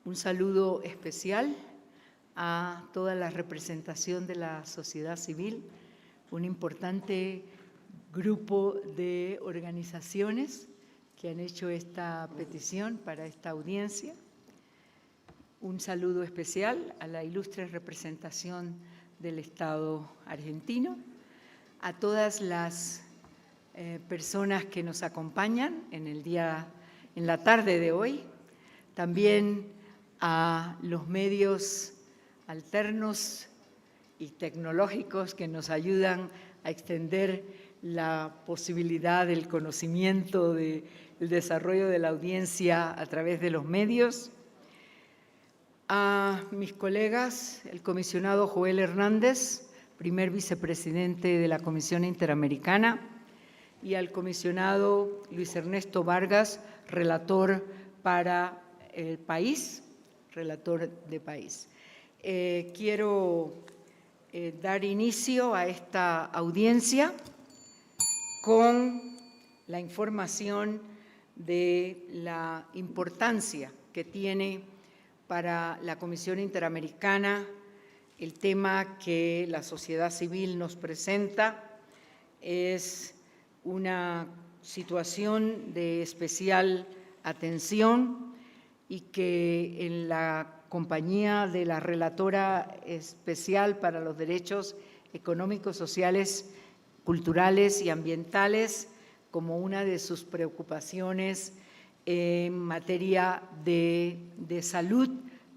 Un saludo especial a toda la representación de la sociedad civil, un importante grupo de organizaciones que han hecho esta petición para esta audiencia. Un saludo especial a la ilustre representación del Estado argentino, a todas las personas que nos acompañan en la tarde de hoy, también a los medios alternos y tecnológicos que nos ayudan a extender la posibilidad del conocimiento, del desarrollo de la audiencia a través de los medios. A mis colegas, el comisionado Joel Hernández, primer vicepresidente de la Comisión Interamericana, y al comisionado Luis Ernesto Vargas, relator para el país, relator de país. Quiero dar inicio a esta audiencia con la información de la importancia que tiene para la Comisión Interamericana el tema que la sociedad civil nos presenta. Es una situación de especial atención y que en la compañía de la relatora especial para los derechos económicos, sociales, culturales y ambientales, como una de sus preocupaciones en materia de salud,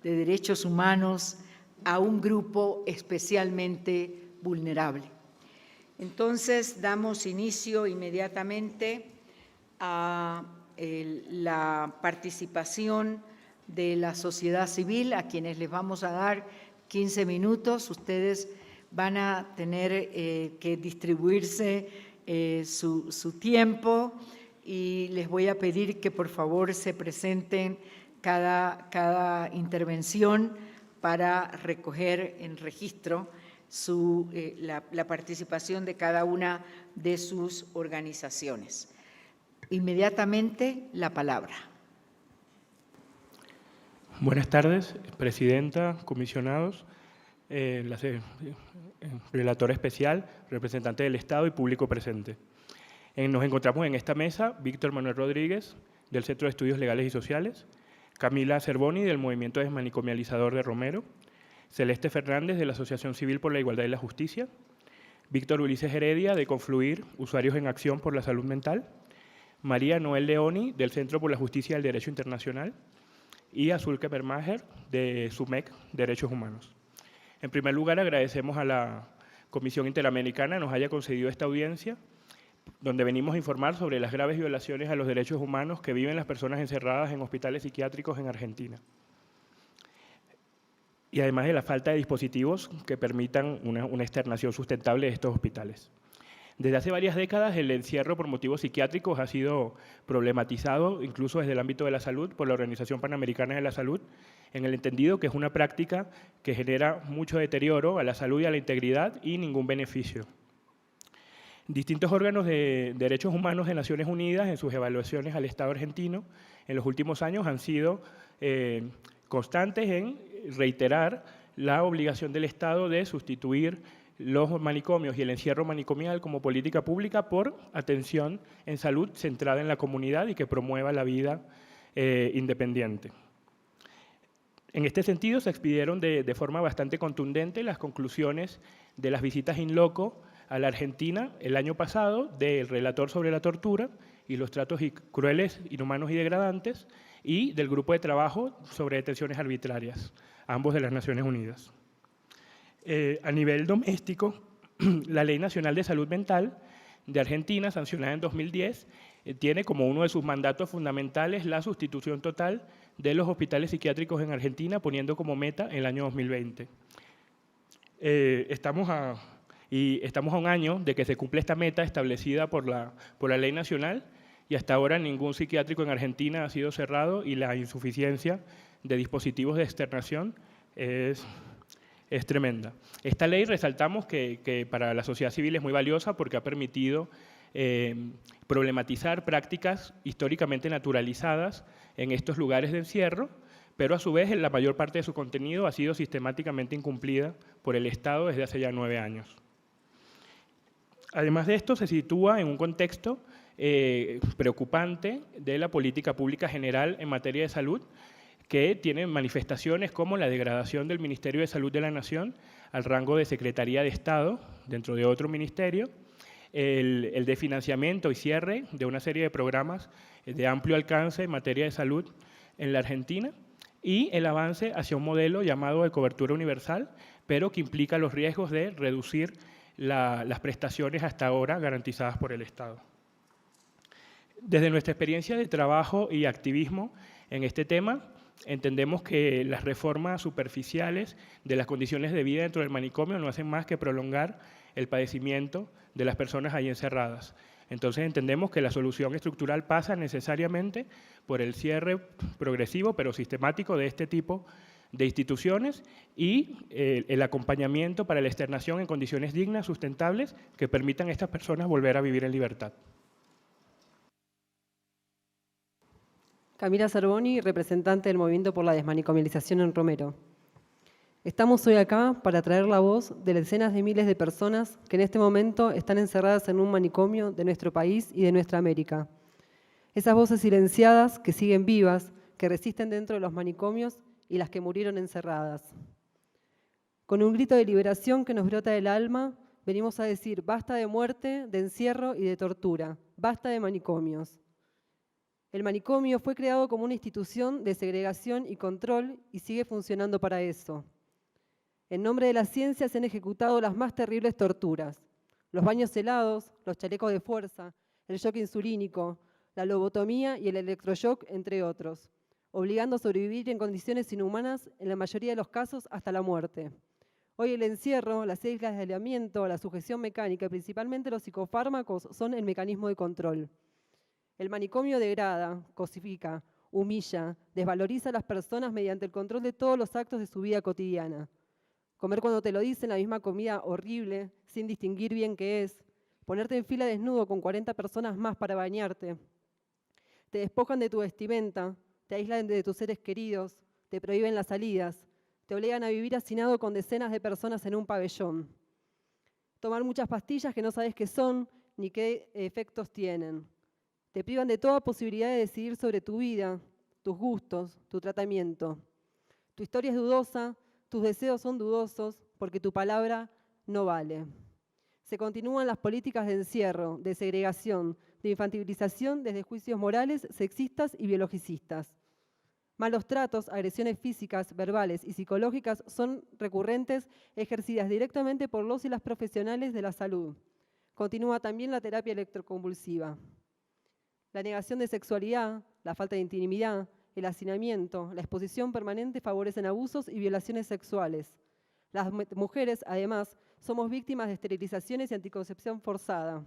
de derechos humanos, a un grupo especialmente vulnerable. Entonces, damos inicio inmediatamente a la participación de la sociedad civil, a quienes les vamos a dar 15 minutos. Ustedes van a tener que distribuirse su tiempo y les voy a pedir que por favor se presenten cada intervención para recoger en registro la participación de cada una de sus organizaciones. Inmediatamente la palabra. Buenas tardes, presidenta, comisionados, relator especial, representante del Estado y público presente. Nos encontramos en esta mesa Víctor Manuel Rodríguez, del Centro de Estudios Legales y Sociales, Camila Cervoni, del Movimiento Desmanicomializador de Romero, Celeste Fernández, de la Asociación Civil por la Igualdad y la Justicia, Víctor Ulises Heredia, de Confluir, Usuarios en Acción por la Salud Mental, María Noel Leoni, del Centro por la Justicia y el Derecho Internacional, y Azul Keppermacher, de SUMEC, Derechos Humanos. En primer lugar, agradecemos a la Comisión Interamericana que nos haya concedido esta audiencia, donde venimos a informar sobre las graves violaciones a los derechos humanos que viven las personas encerradas en hospitales psiquiátricos en Argentina. Y además de la falta de dispositivos que permitan una externación sustentable de estos hospitales. Desde hace varias décadas, el encierro por motivos psiquiátricos ha sido problematizado, incluso desde el ámbito de la salud, por la Organización Panamericana de la Salud, en el entendido que es una práctica que genera mucho deterioro a la salud y a la integridad y ningún beneficio. Distintos órganos de derechos humanos de Naciones Unidas, en sus evaluaciones al Estado argentino, en los últimos años han sido constantes en reiterar la obligación del Estado de sustituir los manicomios y el encierro manicomial como política pública por atención en salud centrada en la comunidad y que promueva la vida independiente. En este sentido, se expidieron de forma bastante contundente las conclusiones de las visitas in loco a la Argentina el año pasado del relator sobre la tortura y los tratos crueles, inhumanos y degradantes, y del grupo de trabajo sobre detenciones arbitrarias, ambos de las Naciones Unidas. A nivel doméstico, la Ley Nacional de Salud Mental de Argentina, sancionada en 2010, tiene como uno de sus mandatos fundamentales la sustitución total de los hospitales psiquiátricos en Argentina, poniendo como meta el año 2020. Estamos a un año de que se cumple esta meta establecida por la ley nacional y hasta ahora ningún psiquiátrico en Argentina ha sido cerrado y la insuficiencia de dispositivos de externación es tremenda. Esta ley resaltamos que para la sociedad civil es muy valiosa porque ha permitido problematizar prácticas históricamente naturalizadas en estos lugares de encierro, pero a su vez la mayor parte de su contenido ha sido sistemáticamente incumplida por el Estado desde hace ya 9 años. Además de esto, se sitúa en un contexto preocupante de la política pública general en materia de salud, que tiene manifestaciones como la degradación del Ministerio de Salud de la Nación al rango de Secretaría de Estado dentro de otro ministerio, el desfinanciamiento y cierre de una serie de programas de amplio alcance en materia de salud en la Argentina y el avance hacia un modelo llamado de cobertura universal, pero que implica los riesgos de reducir las prestaciones hasta ahora garantizadas por el Estado. Desde nuestra experiencia de trabajo y activismo en este tema, entendemos que las reformas superficiales de las condiciones de vida dentro del manicomio no hacen más que prolongar el padecimiento de las personas ahí encerradas. Entonces entendemos que la solución estructural pasa necesariamente por el cierre progresivo pero sistemático de este tipo de instituciones y el acompañamiento para la externación en condiciones dignas, sustentables, que permitan a estas personas volver a vivir en libertad. Camila Zerboni, representante del Movimiento por la Desmanicomialización en Romero. Estamos hoy acá para traer la voz de decenas de miles de personas que en este momento están encerradas en un manicomio de nuestro país y de nuestra América. Esas voces silenciadas que siguen vivas, que resisten dentro de los manicomios y las que murieron encerradas. Con un grito de liberación que nos brota del alma, venimos a decir basta de muerte, de encierro y de tortura, basta de manicomios. El manicomio fue creado como una institución de segregación y control y sigue funcionando para eso. En nombre de la ciencia se han ejecutado las más terribles torturas. Los baños helados, los chalecos de fuerza, el shock insulínico, la lobotomía y el electroshock, entre otros, obligando a sobrevivir en condiciones inhumanas, en la mayoría de los casos hasta la muerte. Hoy el encierro, las islas de aislamiento, la sujeción mecánica y principalmente los psicofármacos son el mecanismo de control. El manicomio degrada, cosifica, humilla, desvaloriza a las personas mediante el control de todos los actos de su vida cotidiana. Comer cuando te lo dicen, la misma comida horrible, sin distinguir bien qué es. Ponerte en fila desnudo con 40 personas más para bañarte. Te despojan de tu vestimenta, te aíslan de tus seres queridos, te prohíben las salidas, te obligan a vivir hacinado con decenas de personas en un pabellón. Tomar muchas pastillas que no sabes qué son ni qué efectos tienen. Te privan de toda posibilidad de decidir sobre tu vida, tus gustos, tu tratamiento. Tu historia es dudosa, tus deseos son dudosos porque tu palabra no vale. Se continúan las políticas de encierro, de segregación, de infantilización desde juicios morales, sexistas y biologicistas. Malos tratos, agresiones físicas, verbales y psicológicas son recurrentes, ejercidas directamente por los y las profesionales de la salud. Continúa también la terapia electroconvulsiva. La negación de sexualidad, la falta de intimidad, el hacinamiento, la exposición permanente favorecen abusos y violaciones sexuales. Las mujeres, además, somos víctimas de esterilizaciones y anticoncepción forzada.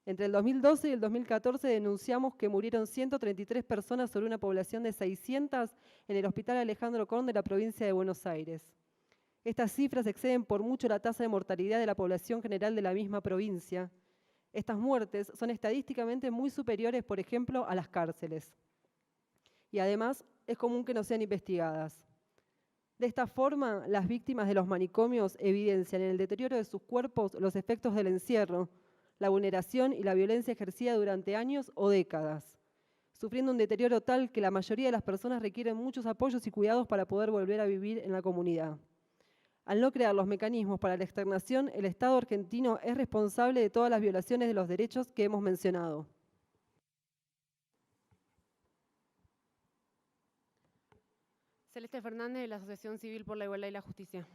Entre el 2012 y el 2014 denunciamos que murieron 133 personas sobre una población de 600 en el Hospital Alejandro Korn de la provincia de Buenos Aires. Estas cifras exceden por mucho la tasa de mortalidad de la población general de la misma provincia. Estas muertes son estadísticamente muy superiores, por ejemplo, a las cárceles. Y además, es común que no sean investigadas. De esta forma, las víctimas de los manicomios evidencian en el deterioro de sus cuerpos los efectos del encierro, la vulneración y la violencia ejercida durante años o décadas, sufriendo un deterioro tal que la mayoría de las personas requieren muchos apoyos y cuidados para poder volver a vivir en la comunidad. Al no crear los mecanismos para la externación, el Estado argentino es responsable de todas las violaciones de los derechos que hemos mencionado. Celeste Fernández, de la Asociación Civil por la Igualdad y la Justicia.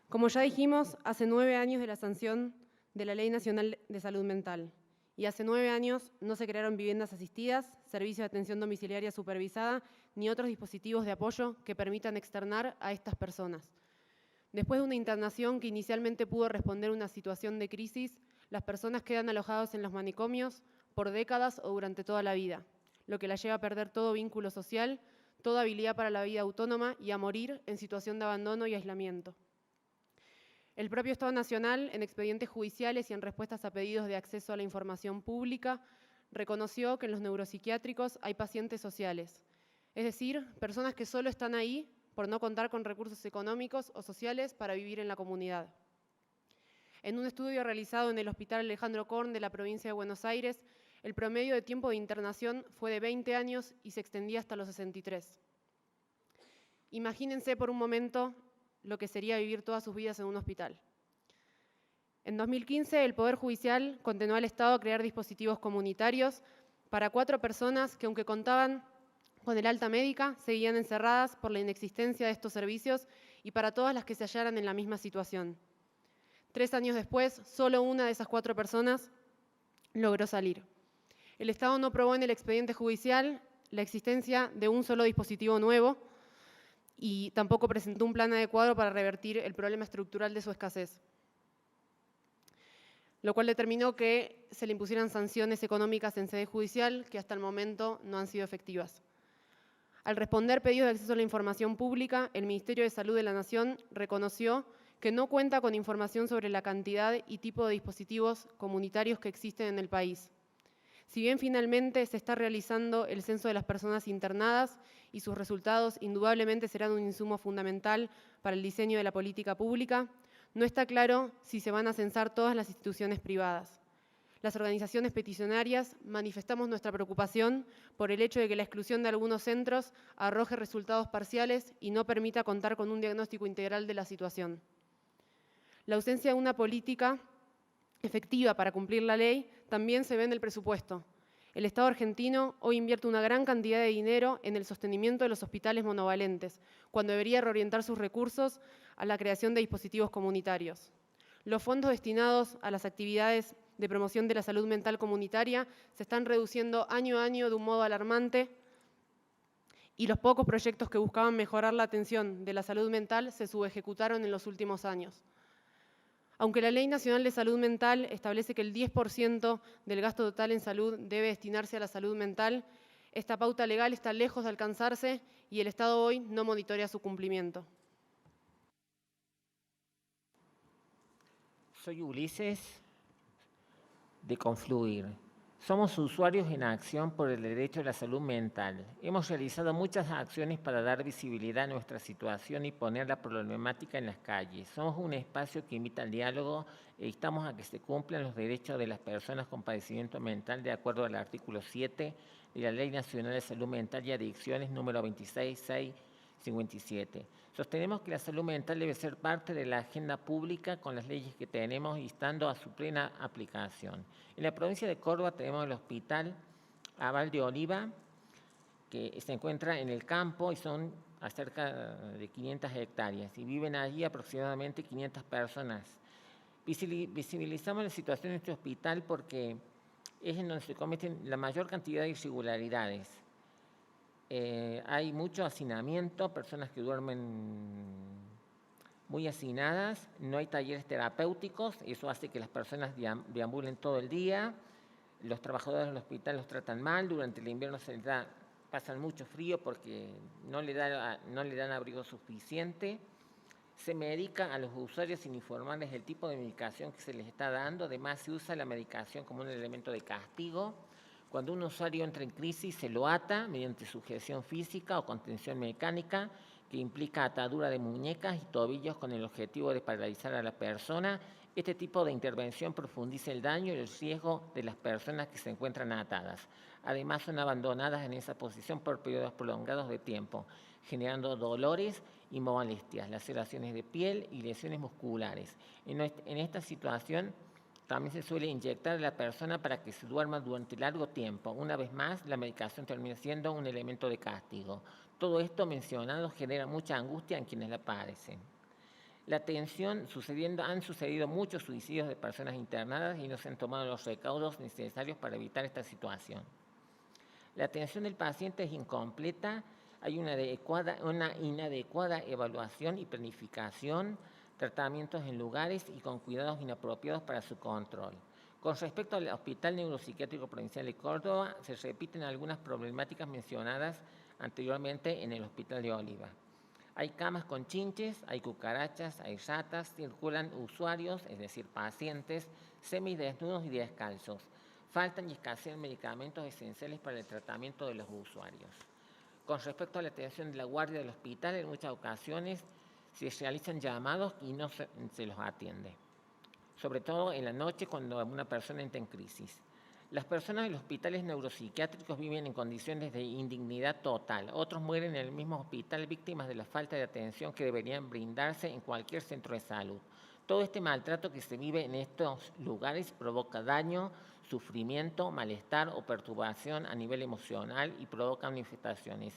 Como ya dijimos, hace 9 años de la sanción de la Ley Nacional de Salud Mental y hace 9 años no se crearon viviendas asistidas, servicios de atención domiciliaria supervisada ni otros dispositivos de apoyo que permitan externar a estas personas. Después de una internación que inicialmente pudo responder a una situación de crisis, las personas quedan alojadas en los manicomios por décadas o durante toda la vida, lo que las lleva a perder todo vínculo social, toda habilidad para la vida autónoma y a morir en situación de abandono y aislamiento. El propio Estado Nacional, en expedientes judiciales y en respuestas a pedidos de acceso a la información pública, reconoció que en los neuropsiquiátricos hay pacientes sociales, Es decir, personas que solo están ahí por no contar con recursos económicos o sociales para vivir en la comunidad. En un estudio realizado en el Hospital Alejandro Korn de la provincia de Buenos Aires, el promedio de tiempo de internación fue de 20 años y se extendía hasta los 63. Imagínense por un momento lo que sería vivir todas sus vidas en un hospital. En 2015, el Poder Judicial condenó al Estado a crear dispositivos comunitarios para 4 personas que, aunque contaban con el alta médica, seguían encerradas por la inexistencia de estos servicios y para todas las que se hallaran en la misma situación. 3 años después, solo una de esas 4 personas logró salir. El Estado no probó en el expediente judicial la existencia de un solo dispositivo nuevo y tampoco presentó un plan adecuado para revertir el problema estructural de su escasez, lo cual determinó que se le impusieran sanciones económicas en sede judicial que hasta el momento no han sido efectivas. Al responder pedidos de acceso a la información pública, el Ministerio de Salud de la Nación reconoció que no cuenta con información sobre la cantidad y tipo de dispositivos comunitarios que existen en el país. Si bien finalmente se está realizando el censo de las personas internadas y sus resultados indudablemente serán un insumo fundamental para el diseño de la política pública, no está claro si se van a censar todas las instituciones privadas. Las organizaciones peticionarias manifestamos nuestra preocupación por el hecho de que la exclusión de algunos centros arroje resultados parciales y no permita contar con un diagnóstico integral de la situación. La ausencia de una política efectiva para cumplir la ley también se ve en el presupuesto. El Estado argentino hoy invierte una gran cantidad de dinero en el sostenimiento de los hospitales monovalentes, cuando debería reorientar sus recursos a la creación de dispositivos comunitarios. Los fondos destinados a las actividades de promoción de la salud mental comunitaria se están reduciendo año a año de un modo alarmante y los pocos proyectos que buscaban mejorar la atención de la salud mental se subejecutaron en los últimos años. Aunque la Ley Nacional de Salud Mental establece que el 10% del gasto total en salud debe destinarse a la salud mental, esta pauta legal está lejos de alcanzarse y el Estado hoy no monitorea su cumplimiento. Soy Ulises, de Confluir. Somos usuarios en acción por el derecho a la salud mental. Hemos realizado muchas acciones para dar visibilidad a nuestra situación y poner la problemática en las calles. Somos un espacio que invita al diálogo e instamos a que se cumplan los derechos de las personas con padecimiento mental de acuerdo al artículo 7 de la Ley Nacional de Salud Mental y Adicciones número 26657. Sostenemos que la salud mental debe ser parte de la agenda pública con las leyes que tenemos y estando a su plena aplicación. En la provincia de Córdoba tenemos el Hospital Aval de Oliva, que se encuentra en el campo y son a cerca de 500 hectáreas y viven allí aproximadamente 500 personas. Visibilizamos la situación de este hospital porque es en donde se cometen la mayor cantidad de irregularidades. Hay mucho hacinamiento, personas que duermen muy hacinadas, no hay talleres terapéuticos, eso hace que las personas deambulen todo el día, los trabajadores del hospital los tratan mal, durante el invierno pasan mucho frío porque no le dan abrigo suficiente, se medica a los usuarios sin informarles el tipo de medicación que se les está dando, además se usa la medicación como un elemento de castigo. Cuando un usuario entra en crisis, se lo ata mediante sujeción física o contención mecánica, que implica atadura de muñecas y tobillos con el objetivo de paralizar a la persona. Este tipo de intervención profundiza el daño y el riesgo de las personas que se encuentran atadas. Además, son abandonadas en esa posición por periodos prolongados de tiempo, generando dolores y molestias, laceraciones de piel y lesiones musculares. En esta situación, también se suele inyectar a la persona para que se duerma durante largo tiempo. Una vez más, la medicación termina siendo un elemento de castigo. Todo esto mencionado genera mucha angustia en quienes la padecen. Han sucedido muchos suicidios de personas internadas y no se han tomado los recaudos necesarios para evitar esta situación. La atención del paciente es incompleta, hay una inadecuada evaluación y planificación, tratamientos en lugares y con cuidados inapropiados para su control. Con respecto al Hospital Neuropsiquiátrico Provincial de Córdoba, se repiten algunas problemáticas mencionadas anteriormente en el Hospital de Oliva. Hay camas con chinches, hay cucarachas, hay ratas, circulan usuarios, es decir, pacientes, semidesnudos y descalzos. Faltan y escasean medicamentos esenciales para el tratamiento de los usuarios. Con respecto a la atención de la guardia del hospital, en muchas ocasiones se realizan llamados y no se los atiende, sobre todo en la noche cuando una persona entra en crisis. Las personas en los hospitales neuropsiquiátricos viven en condiciones de indignidad total. Otros mueren en el mismo hospital víctimas de la falta de atención que deberían brindarse en cualquier centro de salud. Todo este maltrato que se vive en estos lugares provoca daño, sufrimiento, malestar o perturbación a nivel emocional y provoca manifestaciones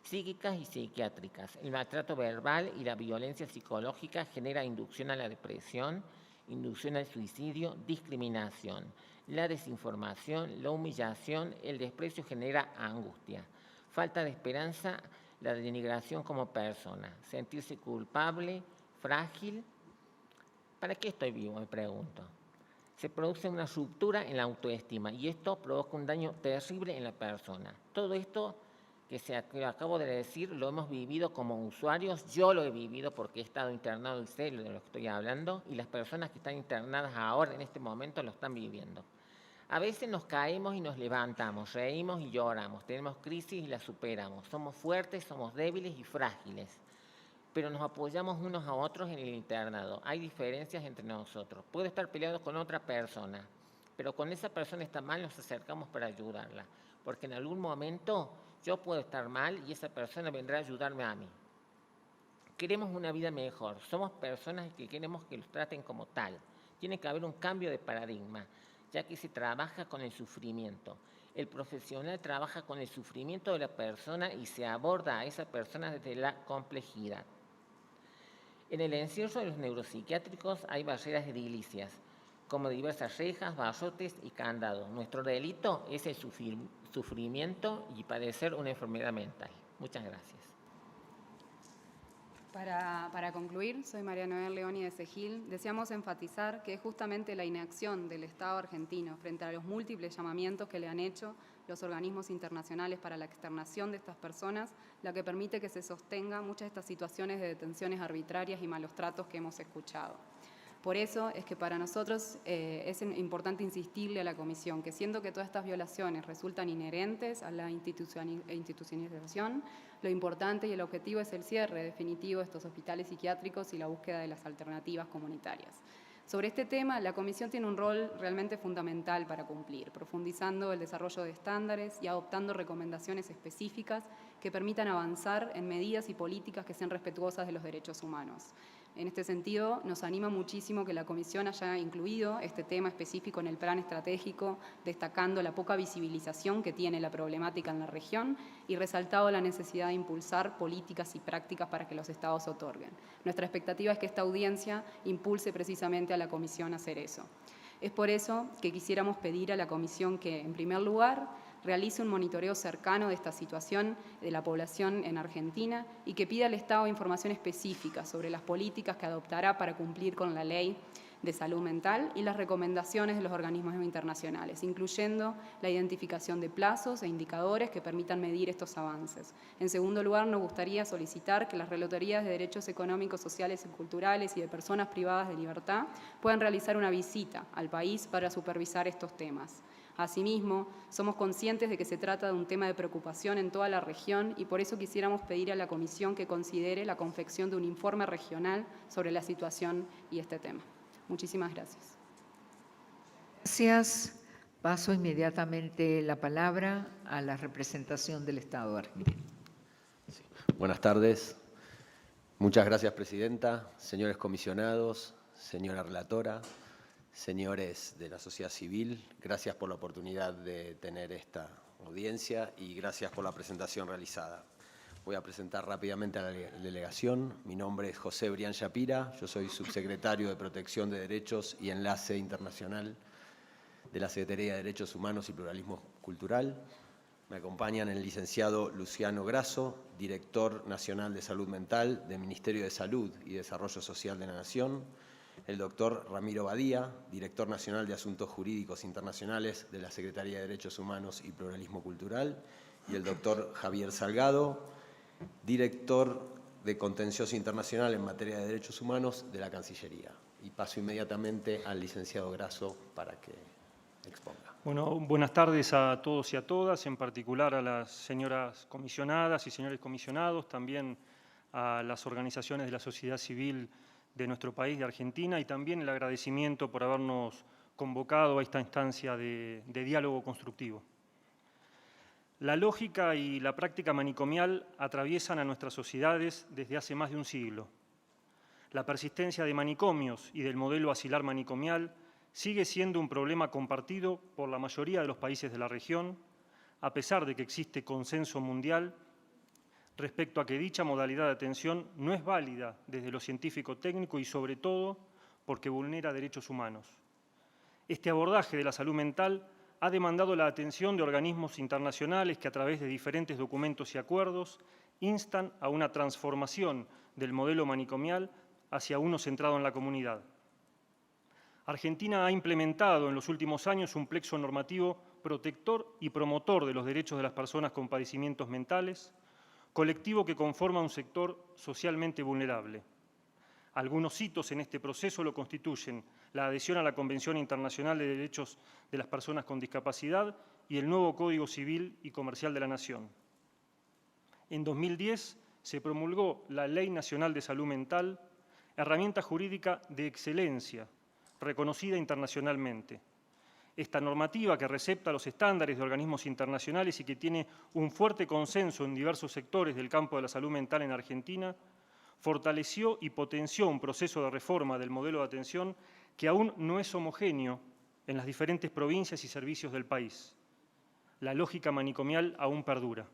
psíquicas y psiquiátricas. El maltrato verbal y la violencia psicológica genera inducción a la depresión, inducción al suicidio, discriminación. La desinformación, la humillación, el desprecio genera angustia. Falta de esperanza, la denigración como persona. Sentirse culpable, frágil. ¿Para qué estoy vivo?, me pregunto. Se produce una ruptura en la autoestima y esto provoca un daño terrible en la persona. Todo esto que acabo de decir lo hemos vivido como usuarios. Yo lo he vivido porque he estado internado y sé de lo que estoy hablando, y las personas que están internadas ahora en este momento lo están viviendo. A veces nos caemos y nos levantamos, reímos y lloramos, tenemos crisis y las superamos. Somos fuertes, somos débiles y frágiles, pero nos apoyamos unos a otros en el internado. Hay diferencias entre nosotros. Puedo estar peleado con otra persona, pero con esa persona está mal, nos acercamos para ayudarla, porque en algún momento yo puedo estar mal y esa persona vendrá a ayudarme a mí. Queremos una vida mejor, somos personas que queremos que los traten como tal. Tiene que haber un cambio de paradigma, ya que se trabaja con el sufrimiento. El profesional trabaja con el sufrimiento de la persona y se aborda a esa persona desde la complejidad. En el encierro de los neuropsiquiátricos hay barreras edilicias, como diversas rejas, barrotes y candados. Nuestro delito es el sufrimiento y padecer una enfermedad mental. Muchas gracias. Para concluir, soy María Noel Leoni de Segil. Deseamos enfatizar que es justamente la inacción del Estado argentino frente a los múltiples llamamientos que le han hecho los organismos internacionales para la externación de estas personas la que permite que se sostengan muchas de estas situaciones de detenciones arbitrarias y malos tratos que hemos escuchado. Por eso es que para nosotros es importante insistirle a la Comisión que, siendo que todas estas violaciones resultan inherentes a la institucionalización, lo importante y el objetivo es el cierre definitivo de estos hospitales psiquiátricos y la búsqueda de las alternativas comunitarias. Sobre este tema, la Comisión tiene un rol realmente fundamental para cumplir, profundizando el desarrollo de estándares y adoptando recomendaciones específicas que permitan avanzar en medidas y políticas que sean respetuosas de los derechos humanos. En este sentido, nos anima muchísimo que la Comisión haya incluido este tema específico en el plan estratégico, destacando la poca visibilización que tiene la problemática en la región y resaltado la necesidad de impulsar políticas y prácticas para que los Estados otorguen. Nuestra expectativa es que esta audiencia impulse precisamente a la Comisión a hacer eso. Es por eso que quisiéramos pedir a la Comisión que, en primer lugar, realice un monitoreo cercano de esta situación de la población en Argentina y que pida al Estado información específica sobre las políticas que adoptará para cumplir con la ley de salud mental y las recomendaciones de los organismos internacionales, incluyendo la identificación de plazos e indicadores que permitan medir estos avances. En segundo lugar, nos gustaría solicitar que las Relatorías de Derechos Económicos, Sociales y Culturales y de Personas Privadas de Libertad puedan realizar una visita al país para supervisar estos temas. Asimismo, somos conscientes de que se trata de un tema de preocupación en toda la región y por eso quisiéramos pedir a la Comisión que considere la confección de un informe regional sobre la situación y este tema. Muchísimas gracias. Gracias. Paso inmediatamente la palabra a la representación del Estado argentino. Sí. Buenas tardes. Muchas gracias, Presidenta, señores comisionados, señora relatora, señores de la sociedad civil. Gracias por la oportunidad de tener esta audiencia y gracias por la presentación realizada. Voy a presentar rápidamente a la delegación. Mi nombre es José Brián Shapira, yo soy subsecretario de Protección de Derechos y Enlace Internacional de la Secretaría de Derechos Humanos y Pluralismo Cultural. Me acompañan el licenciado Luciano Grasso, director nacional de Salud Mental del Ministerio de Salud y Desarrollo Social de la Nación, el doctor Ramiro Badía, director nacional de Asuntos Jurídicos Internacionales de la Secretaría de Derechos Humanos y Pluralismo Cultural, y el doctor Javier Salgado, director de Contencioso Internacional en materia de derechos humanos de la Cancillería. Y paso inmediatamente al licenciado Grasso para que exponga. Bueno, buenas tardes a todos y a todas, en particular a las señoras comisionadas y señores comisionados, también a las organizaciones de la sociedad civil de nuestro país, de Argentina, y también el agradecimiento por habernos convocado a esta instancia de diálogo constructivo. La lógica y la práctica manicomial atraviesan a nuestras sociedades desde hace más de un siglo. La persistencia de manicomios y del modelo asilar manicomial sigue siendo un problema compartido por la mayoría de los países de la región, a pesar de que existe consenso mundial respecto a que dicha modalidad de atención no es válida desde lo científico-técnico y, sobre todo, porque vulnera derechos humanos. Este abordaje de la salud mental ha demandado la atención de organismos internacionales que, a través de diferentes documentos y acuerdos, instan a una transformación del modelo manicomial hacia uno centrado en la comunidad. Argentina ha implementado en los últimos años un plexo normativo protector y promotor de los derechos de las personas con padecimientos mentales, colectivo que conforma un sector socialmente vulnerable. Algunos hitos en este proceso lo constituyen la adhesión a la Convención Internacional de Derechos de las Personas con Discapacidad y el nuevo Código Civil y Comercial de la Nación. En 2010 se promulgó la Ley Nacional de Salud Mental, herramienta jurídica de excelencia, reconocida internacionalmente. Esta normativa, que recepta los estándares de organismos internacionales y que tiene un fuerte consenso en diversos sectores del campo de la salud mental en Argentina, fortaleció y potenció un proceso de reforma del modelo de atención que aún no es homogéneo en las diferentes provincias y servicios del país. La lógica manicomial aún perdura.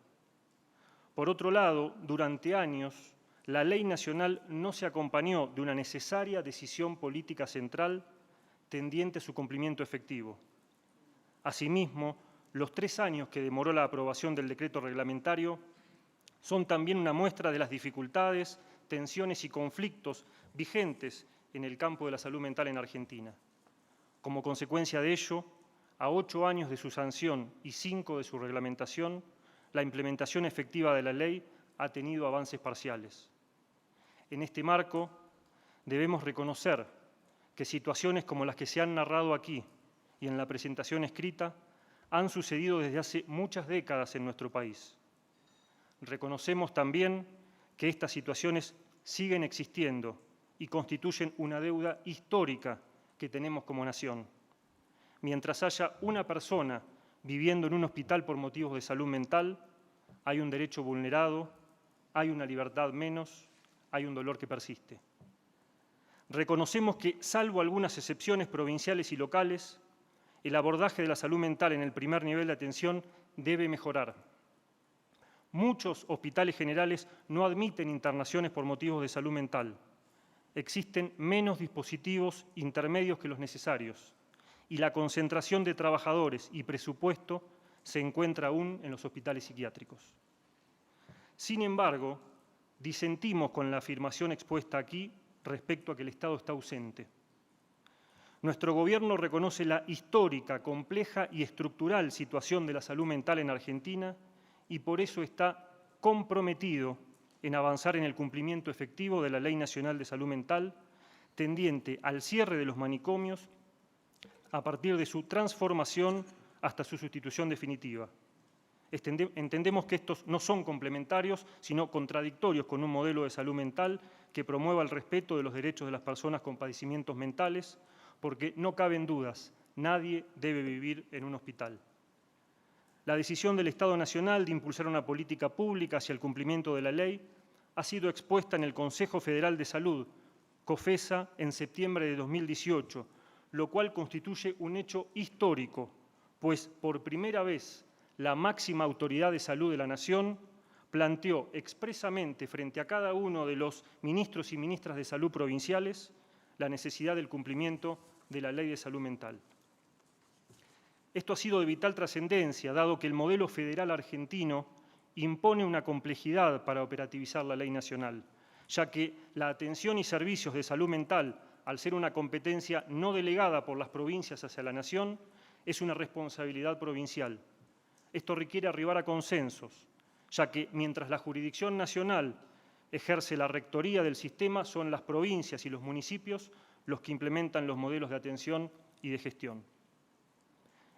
Por otro lado, durante años, la ley nacional no se acompañó de una necesaria decisión política central tendiente a su cumplimiento efectivo. Asimismo, los 3 años que demoró la aprobación del decreto reglamentario son también una muestra de las dificultades, tensiones y conflictos vigentes en el campo de la salud mental en Argentina. Como consecuencia de ello, a 8 años de su sanción y 5 de su reglamentación, la implementación efectiva de la ley ha tenido avances parciales. En este marco, debemos reconocer que situaciones como las que se han narrado aquí y en la presentación escrita han sucedido desde hace muchas décadas en nuestro país. Reconocemos también que estas situaciones siguen existiendo y constituyen una deuda histórica que tenemos como nación. Mientras haya una persona viviendo en un hospital por motivos de salud mental, hay un derecho vulnerado, hay una libertad menos, hay un dolor que persiste. Reconocemos que, salvo algunas excepciones provinciales y locales, el abordaje de la salud mental en el primer nivel de atención debe mejorar. Muchos hospitales generales no admiten internaciones por motivos de salud mental. Existen menos dispositivos intermedios que los necesarios y la concentración de trabajadores y presupuesto se encuentra aún en los hospitales psiquiátricos. Sin embargo, disentimos con la afirmación expuesta aquí respecto a que el Estado está ausente. Nuestro Gobierno reconoce la histórica, compleja y estructural situación de la salud mental en Argentina y por eso está comprometido en avanzar en el cumplimiento efectivo de la Ley Nacional de Salud Mental, tendiente al cierre de los manicomios a partir de su transformación hasta su sustitución definitiva. Entendemos que estos no son complementarios, sino contradictorios con un modelo de salud mental que promueva el respeto de los derechos de las personas con padecimientos mentales, porque no caben dudas, nadie debe vivir en un hospital. La decisión del Estado Nacional de impulsar una política pública hacia el cumplimiento de la ley ha sido expuesta en el Consejo Federal de Salud, COFESA, en septiembre de 2018, lo cual constituye un hecho histórico, pues por primera vez la máxima autoridad de salud de la Nación planteó expresamente frente a cada uno de los ministros y ministras de salud provinciales la necesidad del cumplimiento de la Ley de Salud Mental. Esto ha sido de vital trascendencia, dado que el modelo federal argentino impone una complejidad para operativizar la ley nacional, ya que la atención y servicios de salud mental, al ser una competencia no delegada por las provincias hacia la nación, es una responsabilidad provincial. Esto requiere arribar a consensos, ya que mientras la jurisdicción nacional ejerce la rectoría del sistema, son las provincias y los municipios los que implementan los modelos de atención y de gestión.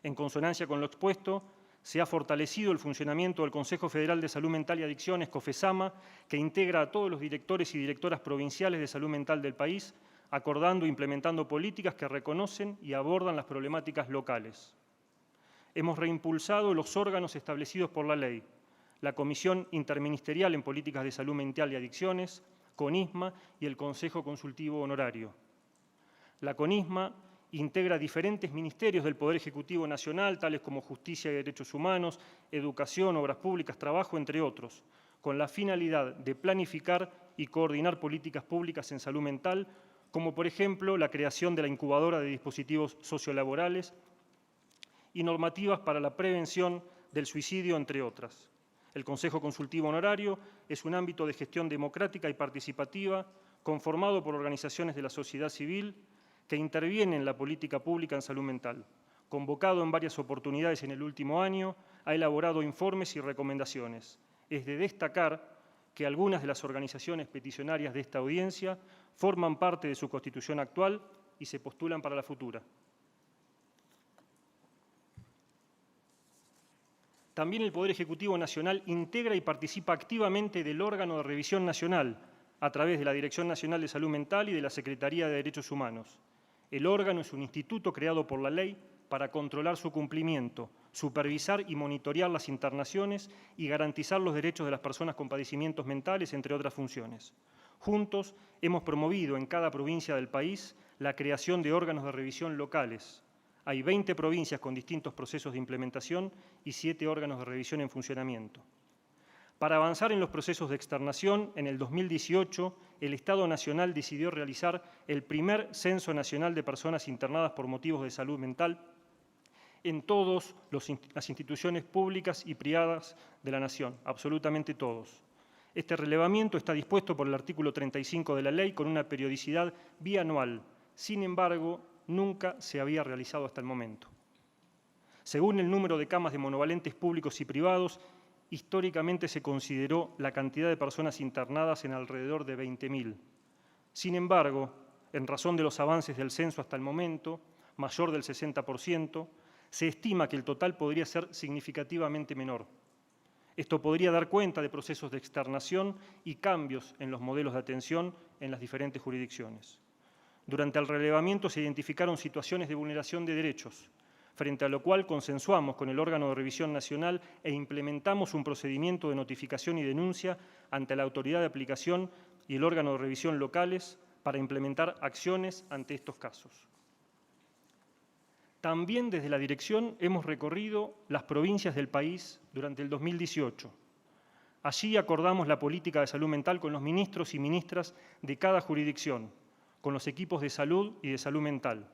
En consonancia con lo expuesto, se ha fortalecido el funcionamiento del Consejo Federal de Salud Mental y Adicciones, COFESAMA, que integra a todos los directores y directoras provinciales de salud mental del país, acordando e implementando políticas que reconocen y abordan las problemáticas locales. Hemos reimpulsado los órganos establecidos por la ley, la Comisión Interministerial en Políticas de Salud Mental y Adicciones, CONISMA, y el Consejo Consultivo Honorario. La CONISMA integra diferentes ministerios del Poder Ejecutivo Nacional, tales como Justicia y Derechos Humanos, Educación, Obras Públicas, Trabajo, entre otros, con la finalidad de planificar y coordinar políticas públicas en salud mental, como por ejemplo la creación de la incubadora de dispositivos sociolaborales y normativas para la prevención del suicidio, entre otras. El Consejo Consultivo Honorario es un ámbito de gestión democrática y participativa conformado por organizaciones de la sociedad civil que intervienen en la política pública en salud mental. Convocado en varias oportunidades en el último año, ha elaborado informes y recomendaciones. Es de destacar que algunas de las organizaciones peticionarias de esta audiencia forman parte de su constitución actual y se postulan para la futura. También el Poder Ejecutivo Nacional integra y participa activamente del órgano de revisión nacional a través de la Dirección Nacional de Salud Mental y de la Secretaría de Derechos Humanos. El órgano es un instituto creado por la ley para controlar su cumplimiento, supervisar y monitorear las internaciones y garantizar los derechos de las personas con padecimientos mentales, entre otras funciones. Juntos hemos promovido en cada provincia del país la creación de órganos de revisión locales. Hay 20 provincias con distintos procesos de implementación y 7 órganos de revisión en funcionamiento. Para avanzar en los procesos de externación, en el 2018, el Estado Nacional decidió realizar el primer Censo Nacional de Personas Internadas por motivos de salud mental en todas las instituciones públicas y privadas de la Nación, absolutamente todos. Este relevamiento está dispuesto por el artículo 35 de la ley con una periodicidad bianual. Sin embargo, nunca se había realizado hasta el momento. Según el número de camas de monovalentes públicos y privados, históricamente se consideró la cantidad de personas internadas en alrededor de 20.000. Sin embargo, en razón de los avances del censo hasta el momento, mayor del 60%, se estima que el total podría ser significativamente menor. Esto podría dar cuenta de procesos de externación y cambios en los modelos de atención en las diferentes jurisdicciones. Durante el relevamiento se identificaron situaciones de vulneración de derechos, frente a lo cual consensuamos con el órgano de revisión nacional e implementamos un procedimiento de notificación y denuncia ante la autoridad de aplicación y el órgano de revisión locales para implementar acciones ante estos casos. También desde la dirección hemos recorrido las provincias del país durante el 2018. Allí acordamos la política de salud mental con los ministros y ministras de cada jurisdicción, con los equipos de salud y de salud mental.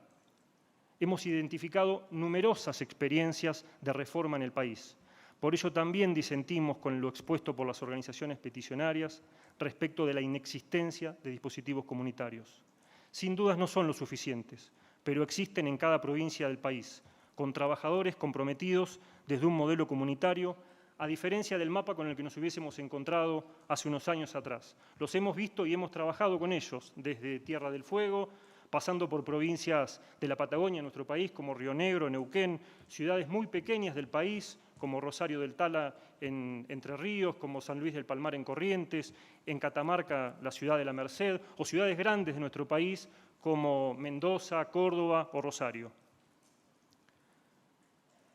Hemos identificado numerosas experiencias de reforma en el país. Por ello también disentimos con lo expuesto por las organizaciones peticionarias respecto de la inexistencia de dispositivos comunitarios. Sin dudas no son lo suficientes, pero existen en cada provincia del país, con trabajadores comprometidos desde un modelo comunitario, a diferencia del mapa con el que nos hubiésemos encontrado hace unos años atrás. Los hemos visto y hemos trabajado con ellos, desde Tierra del Fuego, pasando por provincias de la Patagonia, nuestro país, como Río Negro, Neuquén, ciudades muy pequeñas del país, como Rosario del Tala en Entre Ríos, como San Luis del Palmar en Corrientes, en Catamarca, la ciudad de La Merced, o ciudades grandes de nuestro país, como Mendoza, Córdoba o Rosario.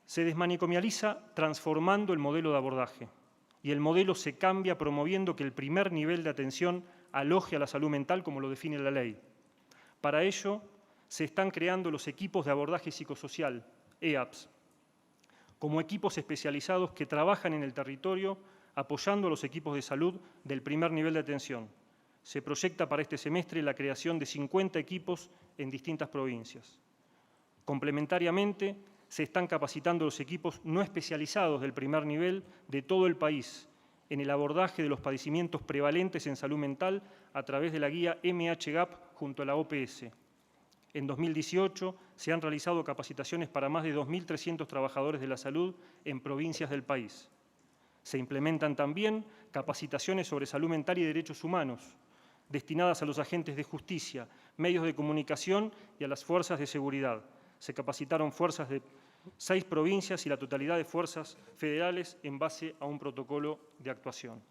Se desmanicomializa transformando el modelo de abordaje, y el modelo se cambia promoviendo que el primer nivel de atención aloje a la salud mental como lo define la ley. Para ello, se están creando los equipos de abordaje psicosocial, EAPS, como equipos especializados que trabajan en el territorio apoyando a los equipos de salud del primer nivel de atención. Se proyecta para este semestre la creación de 50 equipos en distintas provincias. Complementariamente, se están capacitando los equipos no especializados del primer nivel de todo el país en el abordaje de los padecimientos prevalentes en salud mental a través de la guía MHGAP junto a la OPS. En 2018 se han realizado capacitaciones para más de 2.300 trabajadores de la salud en provincias del país. Se implementan también capacitaciones sobre salud mental y derechos humanos, destinadas a los agentes de justicia, medios de comunicación y a las fuerzas de seguridad. Se capacitaron fuerzas de 6 provincias y la totalidad de fuerzas federales en base a un protocolo de actuación.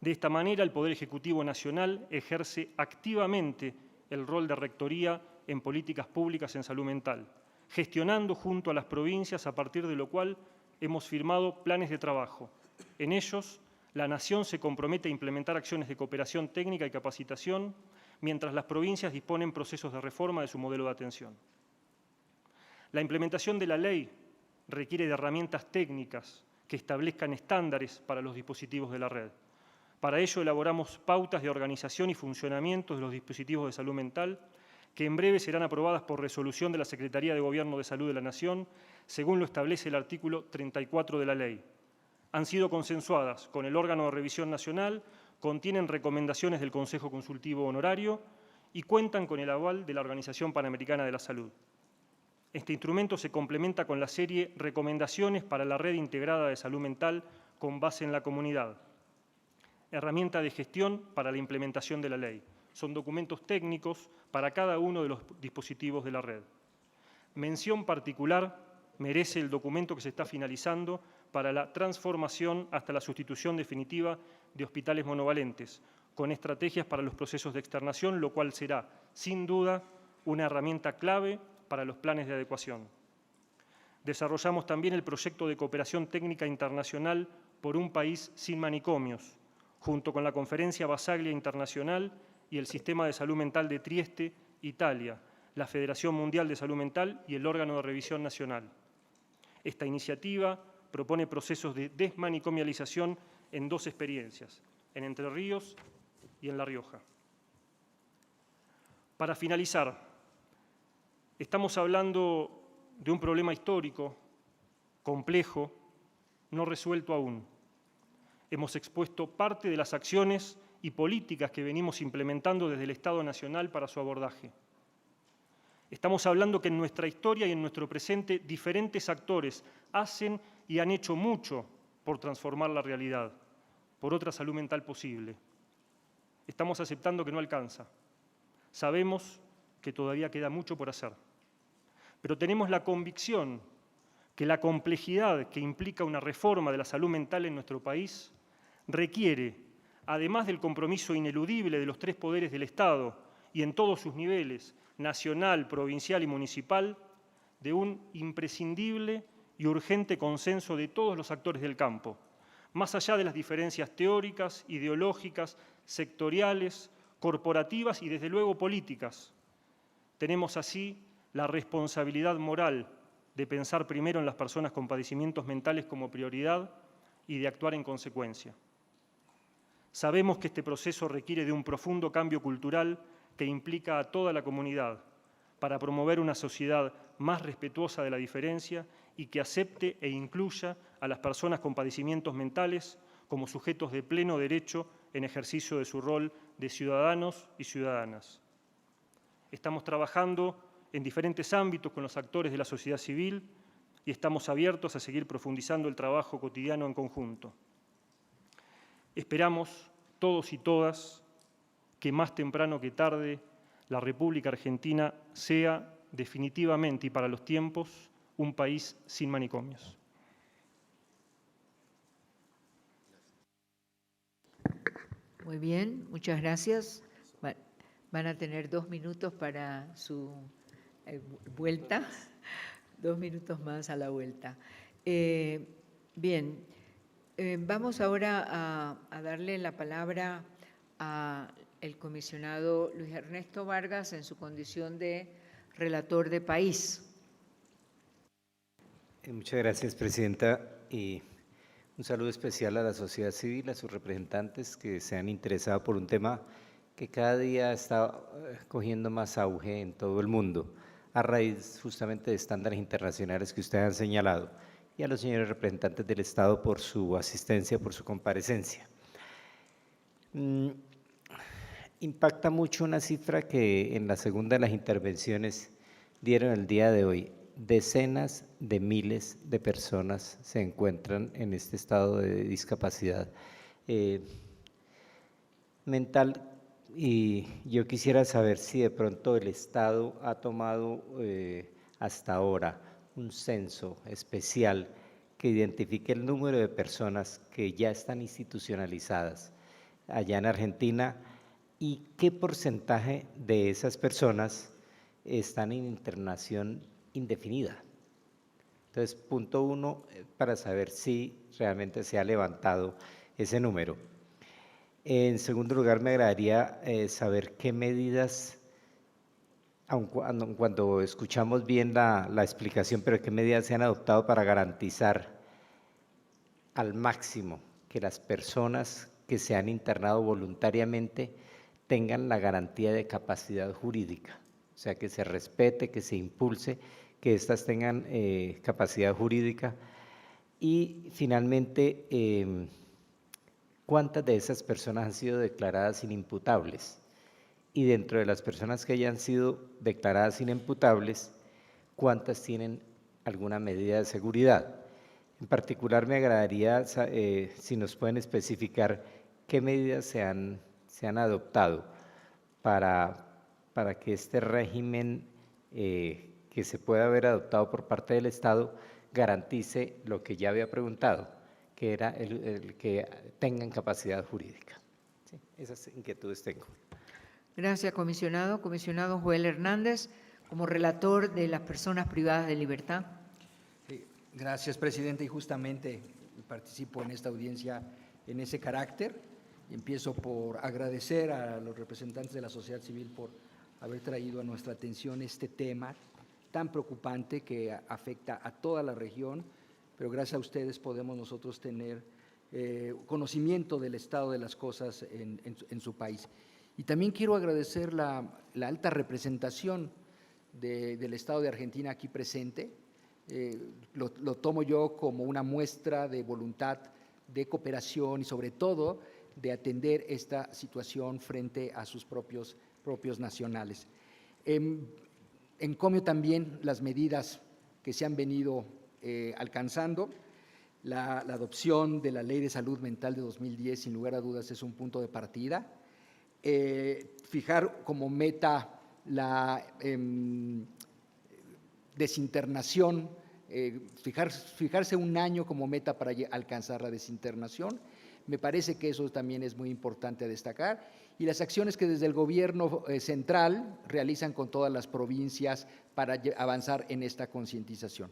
De esta manera, el Poder Ejecutivo Nacional ejerce activamente el rol de rectoría en políticas públicas en salud mental, gestionando junto a las provincias, a partir de lo cual hemos firmado planes de trabajo. En ellos, la Nación se compromete a implementar acciones de cooperación técnica y capacitación, mientras las provincias disponen procesos de reforma de su modelo de atención. La implementación de la ley requiere de herramientas técnicas que establezcan estándares para los dispositivos de la red. Para ello elaboramos pautas de organización y funcionamiento de los dispositivos de salud mental, que en breve serán aprobadas por resolución de la Secretaría de Gobierno de Salud de la Nación, según lo establece el artículo 34 de la ley. Han sido consensuadas con el órgano de revisión nacional, contienen recomendaciones del Consejo Consultivo Honorario y cuentan con el aval de la Organización Panamericana de la Salud. Este instrumento se complementa con la serie Recomendaciones para la Red Integrada de Salud Mental con base en la comunidad, herramienta de gestión para la implementación de la ley. Son documentos técnicos para cada uno de los dispositivos de la red. Mención particular merece el documento que se está finalizando para la transformación hasta la sustitución definitiva de hospitales monovalentes, con estrategias para los procesos de externación, lo cual será, sin duda, una herramienta clave para los planes de adecuación. Desarrollamos también el proyecto de cooperación técnica internacional por un país sin manicomios, junto con la Conferencia Basaglia Internacional y el Sistema de Salud Mental de Trieste, Italia, la Federación Mundial de Salud Mental y el órgano de revisión nacional. Esta iniciativa propone procesos de desmanicomialización en 2 experiencias, en Entre Ríos y en La Rioja. Para finalizar, estamos hablando de un problema histórico, complejo, no resuelto aún. Hemos expuesto parte de las acciones y políticas que venimos implementando desde el Estado Nacional para su abordaje. Estamos hablando que en nuestra historia y en nuestro presente diferentes actores hacen y han hecho mucho por transformar la realidad, por otra salud mental posible. Estamos aceptando que no alcanza. Sabemos que todavía queda mucho por hacer. Pero tenemos la convicción que la complejidad que implica una reforma de la salud mental en nuestro país requiere, además del compromiso ineludible de los 3 poderes del Estado y en todos sus niveles, nacional, provincial y municipal, de un imprescindible y urgente consenso de todos los actores del campo, más allá de las diferencias teóricas, ideológicas, sectoriales, corporativas y, desde luego, políticas. Tenemos así la responsabilidad moral de pensar primero en las personas con padecimientos mentales como prioridad y de actuar en consecuencia. Sabemos que este proceso requiere de un profundo cambio cultural que implica a toda la comunidad para promover una sociedad más respetuosa de la diferencia y que acepte e incluya a las personas con padecimientos mentales como sujetos de pleno derecho en ejercicio de su rol de ciudadanos y ciudadanas. Estamos trabajando en diferentes ámbitos con los actores de la sociedad civil y estamos abiertos a seguir profundizando el trabajo cotidiano en conjunto. Esperamos, todos y todas, que más temprano que tarde la República Argentina sea definitivamente y para los tiempos un país sin manicomios. Muy bien, muchas gracias. Van a tener 2 minutos para su vuelta, 2 minutos más a la vuelta. Bien, vamos ahora a darle la palabra al comisionado Luis Ernesto Vargas en su condición de relator de país. Muchas gracias, Presidenta, y un saludo especial a la sociedad civil, a sus representantes que se han interesado por un tema que cada día está cogiendo más auge en todo el mundo, a raíz justamente de estándares internacionales que ustedes han señalado, y a los señores representantes del Estado por su asistencia, por su comparecencia. Impacta mucho una cifra que en la segunda de las intervenciones dieron el día de hoy. Decenas de miles de personas se encuentran en este estado de discapacidad mental, y yo quisiera saber si de pronto el Estado ha tomado hasta ahora un censo especial que identifique el número de personas que ya están institucionalizadas allá en Argentina y qué porcentaje de esas personas están en internación indefinida. Entonces, punto 1, para saber si realmente se ha levantado ese número. En segundo lugar, me agradaría saber qué medidas, aun cuando escuchamos bien la explicación, pero qué medidas se han adoptado para garantizar al máximo que las personas que se han internado voluntariamente tengan la garantía de capacidad jurídica, o sea, que se respete, que se impulse, que éstas tengan capacidad jurídica. Y finalmente, ¿cuántas de esas personas han sido declaradas inimputables? Y dentro de las personas que hayan sido declaradas inimputables, ¿cuántas tienen alguna medida de seguridad? En particular, me agradaría si nos pueden especificar qué medidas se han adoptado para que este régimen que se pueda haber adoptado por parte del Estado garantice lo que ya había preguntado, que era el que tengan capacidad jurídica. Sí, esas inquietudes tengo. Gracias, comisionado. Comisionado Joel Hernández, como relator de las personas privadas de libertad. Gracias, presidente, y justamente participo en esta audiencia en ese carácter. Empiezo por agradecer a los representantes de la sociedad civil por haber traído a nuestra atención este tema tan preocupante que afecta a toda la región, pero gracias a ustedes podemos nosotros tener conocimiento del estado de las cosas en su país. Y también quiero agradecer la alta representación del Estado de Argentina aquí presente. Lo tomo yo como una muestra de voluntad de cooperación y sobre todo de atender esta situación frente a sus propios nacionales. Encomio también las medidas que se han venido alcanzando. La adopción de la Ley de Salud Mental de 2010, sin lugar a dudas, es un punto de partida. Fijar como meta la desinternación, fijarse un año como meta para alcanzar la desinternación. Me parece que eso también es muy importante a destacar. Y las acciones que desde el gobierno central realizan con todas las provincias para avanzar en esta concientización.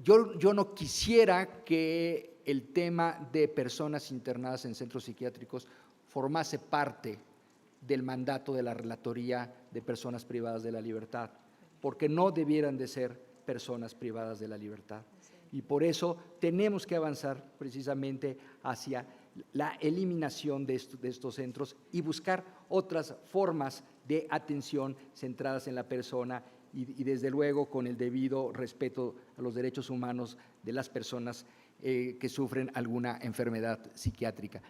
Yo no quisiera que el tema de personas internadas en centros psiquiátricos formase parte del mandato de la Relatoría de Personas Privadas de la Libertad, porque no debieran de ser personas privadas de la libertad. Y por eso tenemos que avanzar precisamente hacia la eliminación de estos centros y buscar otras formas de atención centradas en la persona y desde luego con el debido respeto a los derechos humanos de las personas que sufren alguna enfermedad psiquiátrica.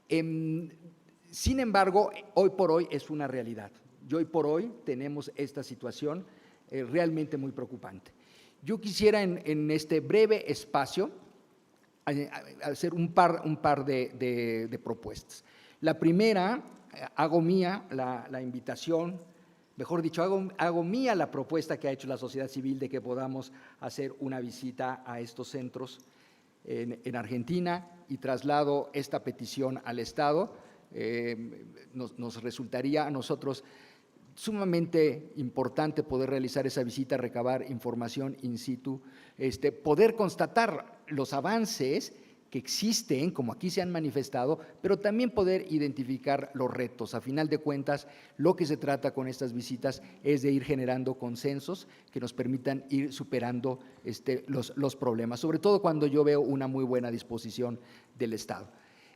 Sin embargo, hoy por hoy es una realidad. Y hoy por hoy tenemos esta situación realmente muy preocupante. Yo quisiera en este breve espacio hacer un par de propuestas. La primera, hago mía la invitación, mejor dicho, hago mía la propuesta que ha hecho la sociedad civil de que podamos hacer una visita a estos centros en Argentina y traslado esta petición al Estado. Nos resultaría a nosotros sumamente importante poder realizar esa visita, recabar información in situ, poder constatar los avances que existen, como aquí se han manifestado, pero también poder identificar los retos. A final de cuentas, lo que se trata con estas visitas es de ir generando consensos que nos permitan ir superando los problemas, sobre todo cuando yo veo una muy buena disposición del Estado.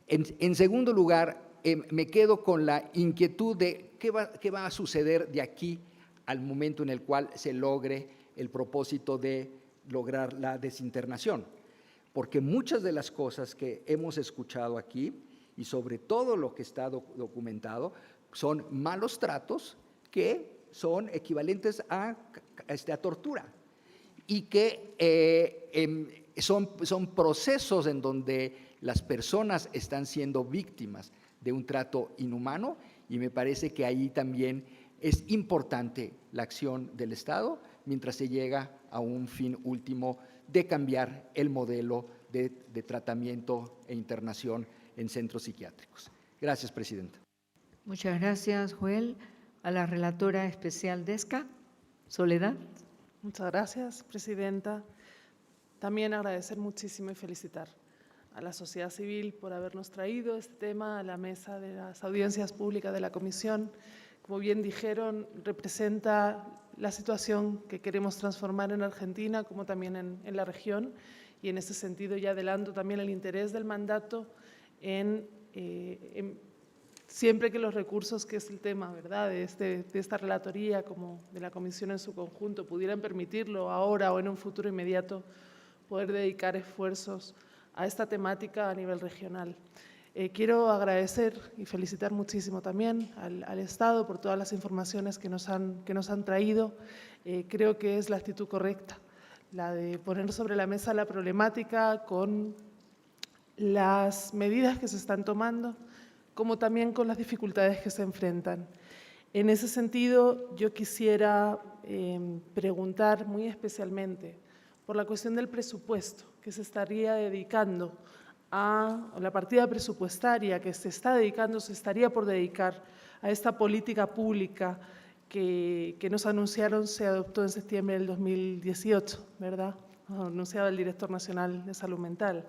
En segundo lugar, me quedo con la inquietud de qué va a suceder de aquí al momento en el cual se logre el propósito de lograr la desinternación. Porque muchas de las cosas que hemos escuchado aquí, y sobre todo lo que está documentado, son malos tratos que son equivalentes a tortura y que son procesos en donde las personas están siendo víctimas de un trato inhumano, y me parece que ahí también es importante la acción del Estado mientras se llega a un fin último de cambiar el modelo de tratamiento e internación en centros psiquiátricos. Gracias, Presidenta. Muchas gracias, Joel. A la relatora especial DESCA, Soledad. Muchas gracias, Presidenta. También agradecer muchísimo y felicitar a la sociedad civil por habernos traído este tema a la mesa de las audiencias públicas de la Comisión. Como bien dijeron, representa la situación que queremos transformar en Argentina, como también en la región, y en ese sentido ya adelanto también el interés del mandato en siempre que los recursos, que es el tema, ¿verdad?, de esta relatoría, como de la Comisión en su conjunto, pudieran permitirlo ahora o en un futuro inmediato, poder dedicar esfuerzos a esta temática a nivel regional. Quiero agradecer y felicitar muchísimo también al Estado por todas las informaciones que nos han traído. Creo que es la actitud correcta, la de poner sobre la mesa la problemática con las medidas que se están tomando, como también con las dificultades que se enfrentan. En ese sentido, yo quisiera preguntar muy especialmente por la cuestión del presupuesto que se estaría dedicando o la partida presupuestaria que se estaría por dedicar a esta política pública que nos anunciaron, se adoptó en septiembre del 2018, ¿verdad? Anunciaba el Director Nacional de Salud Mental.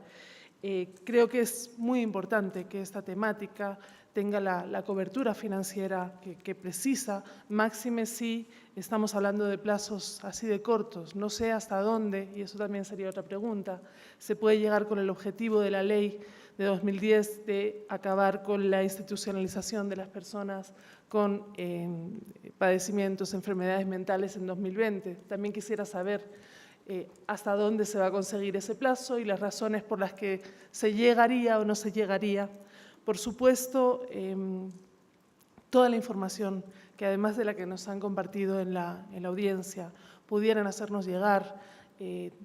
Creo que es muy importante que esta temática tenga la cobertura financiera que precisa, máxime si estamos hablando de plazos así de cortos. No sé hasta dónde, y eso también sería otra pregunta, se puede llegar con el objetivo de la ley de 2010 de acabar con la institucionalización de las personas con padecimientos, enfermedades mentales en 2020. También quisiera saber hasta dónde se va a conseguir ese plazo y las razones por las que se llegaría o no se llegaría. Por supuesto, toda la información que además de la que nos han compartido en la audiencia pudieran hacernos llegar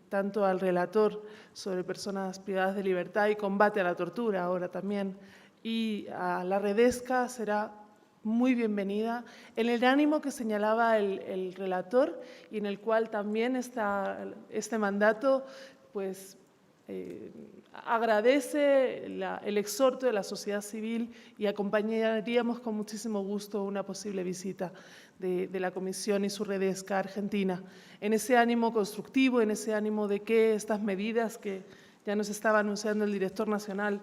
tanto al relator sobre personas privadas de libertad y combate a la tortura ahora también, y a la Redesca será muy bienvenida, en el ánimo que señalaba el relator y en el cual también este mandato pues, agradece el exhorto de la sociedad civil y acompañaríamos con muchísimo gusto una posible visita de la Comisión y su Redesca Argentina, en ese ánimo constructivo, en ese ánimo de que estas medidas que ya nos estaba anunciando el Director Nacional,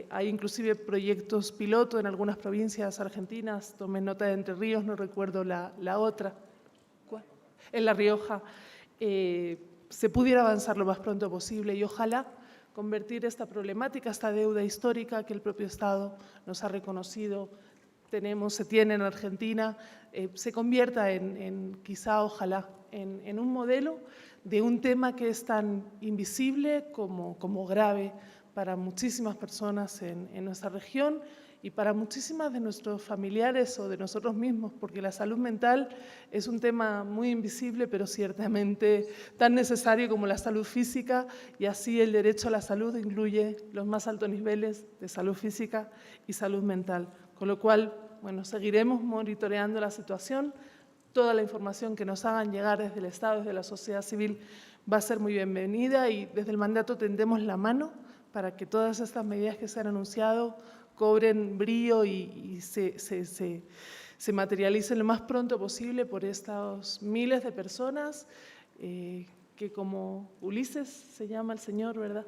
hay inclusive proyectos piloto en algunas provincias argentinas, tomé nota de Entre Ríos, no recuerdo la otra, ¿cuál? En La Rioja, se pudiera avanzar lo más pronto posible y ojalá convertir esta problemática, esta deuda histórica que el propio Estado nos ha reconocido, se tiene en Argentina, se convierta quizá, ojalá, en un modelo de un tema que es tan invisible como grave para muchísimas personas en nuestra región y para muchísimas de nuestros familiares o de nosotros mismos, porque la salud mental es un tema muy invisible, pero ciertamente tan necesario como la salud física, y así el derecho a la salud incluye los más altos niveles de salud física y salud mental. Con lo cual, bueno, seguiremos monitoreando la situación. Toda la información que nos hagan llegar desde el Estado, desde la sociedad civil, va a ser muy bienvenida y desde el mandato tendemos la mano para que todas estas medidas que se han anunciado cobren brío y se materialicen lo más pronto posible por estos miles de personas que, como Ulises se llama el señor, ¿verdad?,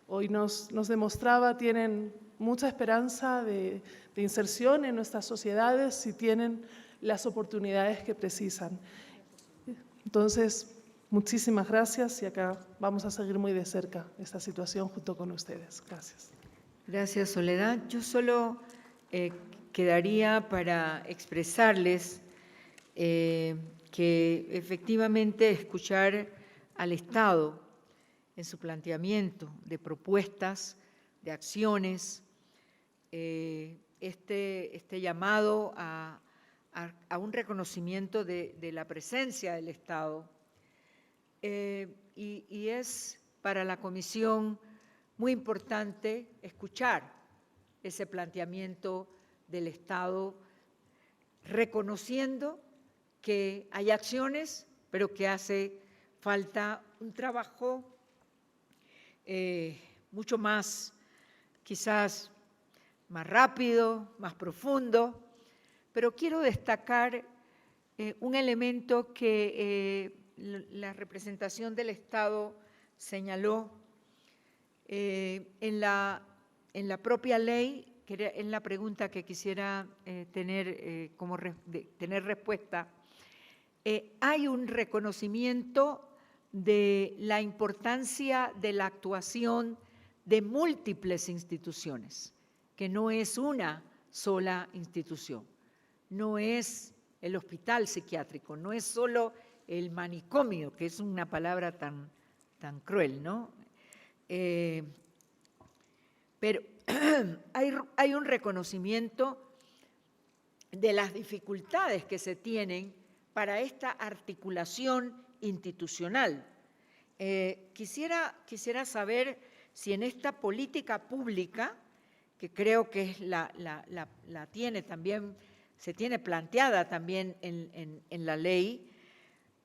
hoy nos demostraba, tienen mucha esperanza de inserción en nuestras sociedades y tienen las oportunidades que precisan. Entonces, muchísimas gracias y acá vamos a seguir muy de cerca esta situación junto con ustedes. Gracias. Gracias, Soledad. Yo solo quedaría para expresarles que efectivamente escuchar al Estado en su planteamiento de propuestas, de acciones, este llamado a un reconocimiento de la presencia del Estado. Y es para la Comisión muy importante escuchar ese planteamiento del Estado reconociendo que hay acciones, pero que hace falta un trabajo mucho más, quizás más rápido, más profundo, pero quiero destacar un elemento que la representación del Estado señaló en la propia ley, que es la pregunta que quisiera tener respuesta. Hay un reconocimiento de la importancia de la actuación de múltiples instituciones, que no es una sola institución, no es el hospital psiquiátrico, no es solo el manicomio, que es una palabra tan cruel, ¿no? Pero hay un reconocimiento de las dificultades que se tienen para esta articulación institucional. Quisiera saber si en esta política pública, que creo que la tiene también, se tiene planteada también en la ley,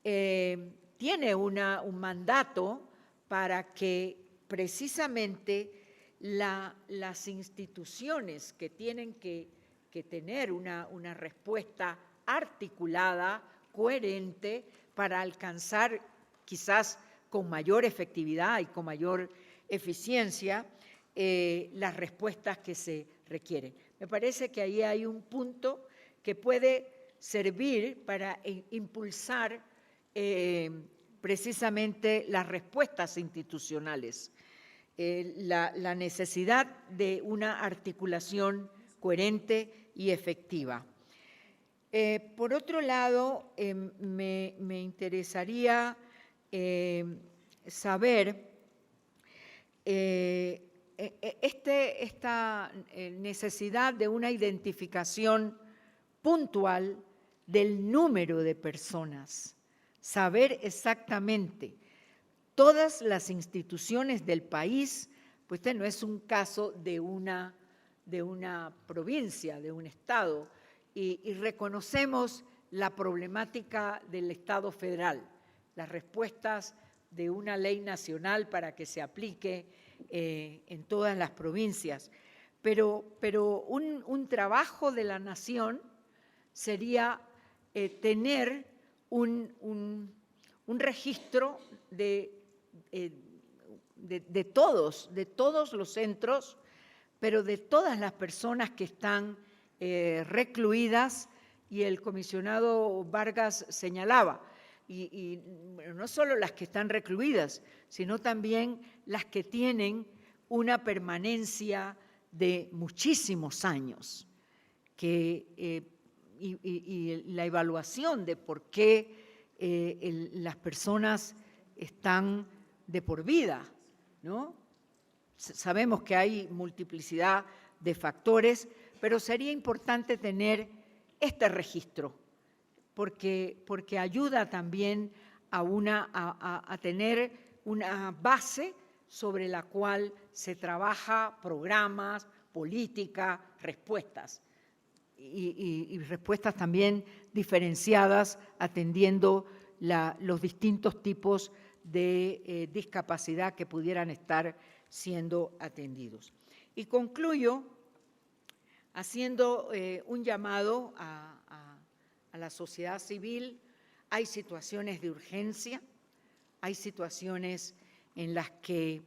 tiene un mandato para que precisamente las instituciones que tienen que tener una respuesta articulada, coherente, para alcanzar quizás con mayor efectividad y con mayor eficiencia las respuestas que se requieren. Me parece que ahí hay un punto que puede servir para impulsar precisamente las respuestas institucionales, la necesidad de una articulación coherente y efectiva. Por otro lado, me interesaría saber esta necesidad de una identificación puntual del número de personas, saber exactamente todas las instituciones del país, pues este no es un caso de una provincia, de un estado, y reconocemos la problemática del Estado federal, las respuestas de una ley nacional para que se aplique en todas las provincias. Pero un trabajo de la nación sería tener un registro de todos los centros, pero de todas las personas que están recluidas, y el comisionado Vargas señalaba, y no solo las que están recluidas, sino también las que tienen una permanencia de muchísimos años, y la evaluación de por qué las personas están de por vida, ¿no? Sabemos que hay multiplicidad de factores, pero sería importante tener este registro, porque ayuda también a tener una base sobre la cual se trabaja programas, política, respuestas, y respuestas también diferenciadas atendiendo los distintos tipos de discapacidad que pudieran estar siendo atendidos. Y concluyo haciendo un llamado a la sociedad civil. Hay situaciones de urgencia, hay situaciones en las que,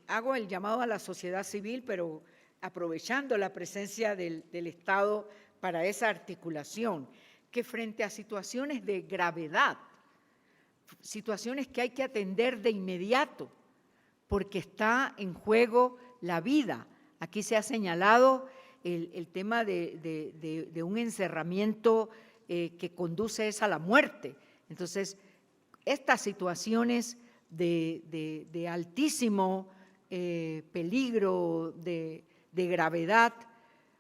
hago el llamado a la sociedad civil, pero aprovechando la presencia del Estado para esa articulación, que frente a situaciones de gravedad, situaciones que hay que atender de inmediato, porque está en juego la vida. Aquí se ha señalado el tema de un encerramiento que conduce a la muerte. Entonces, estas situaciones de altísimo peligro, de gravedad,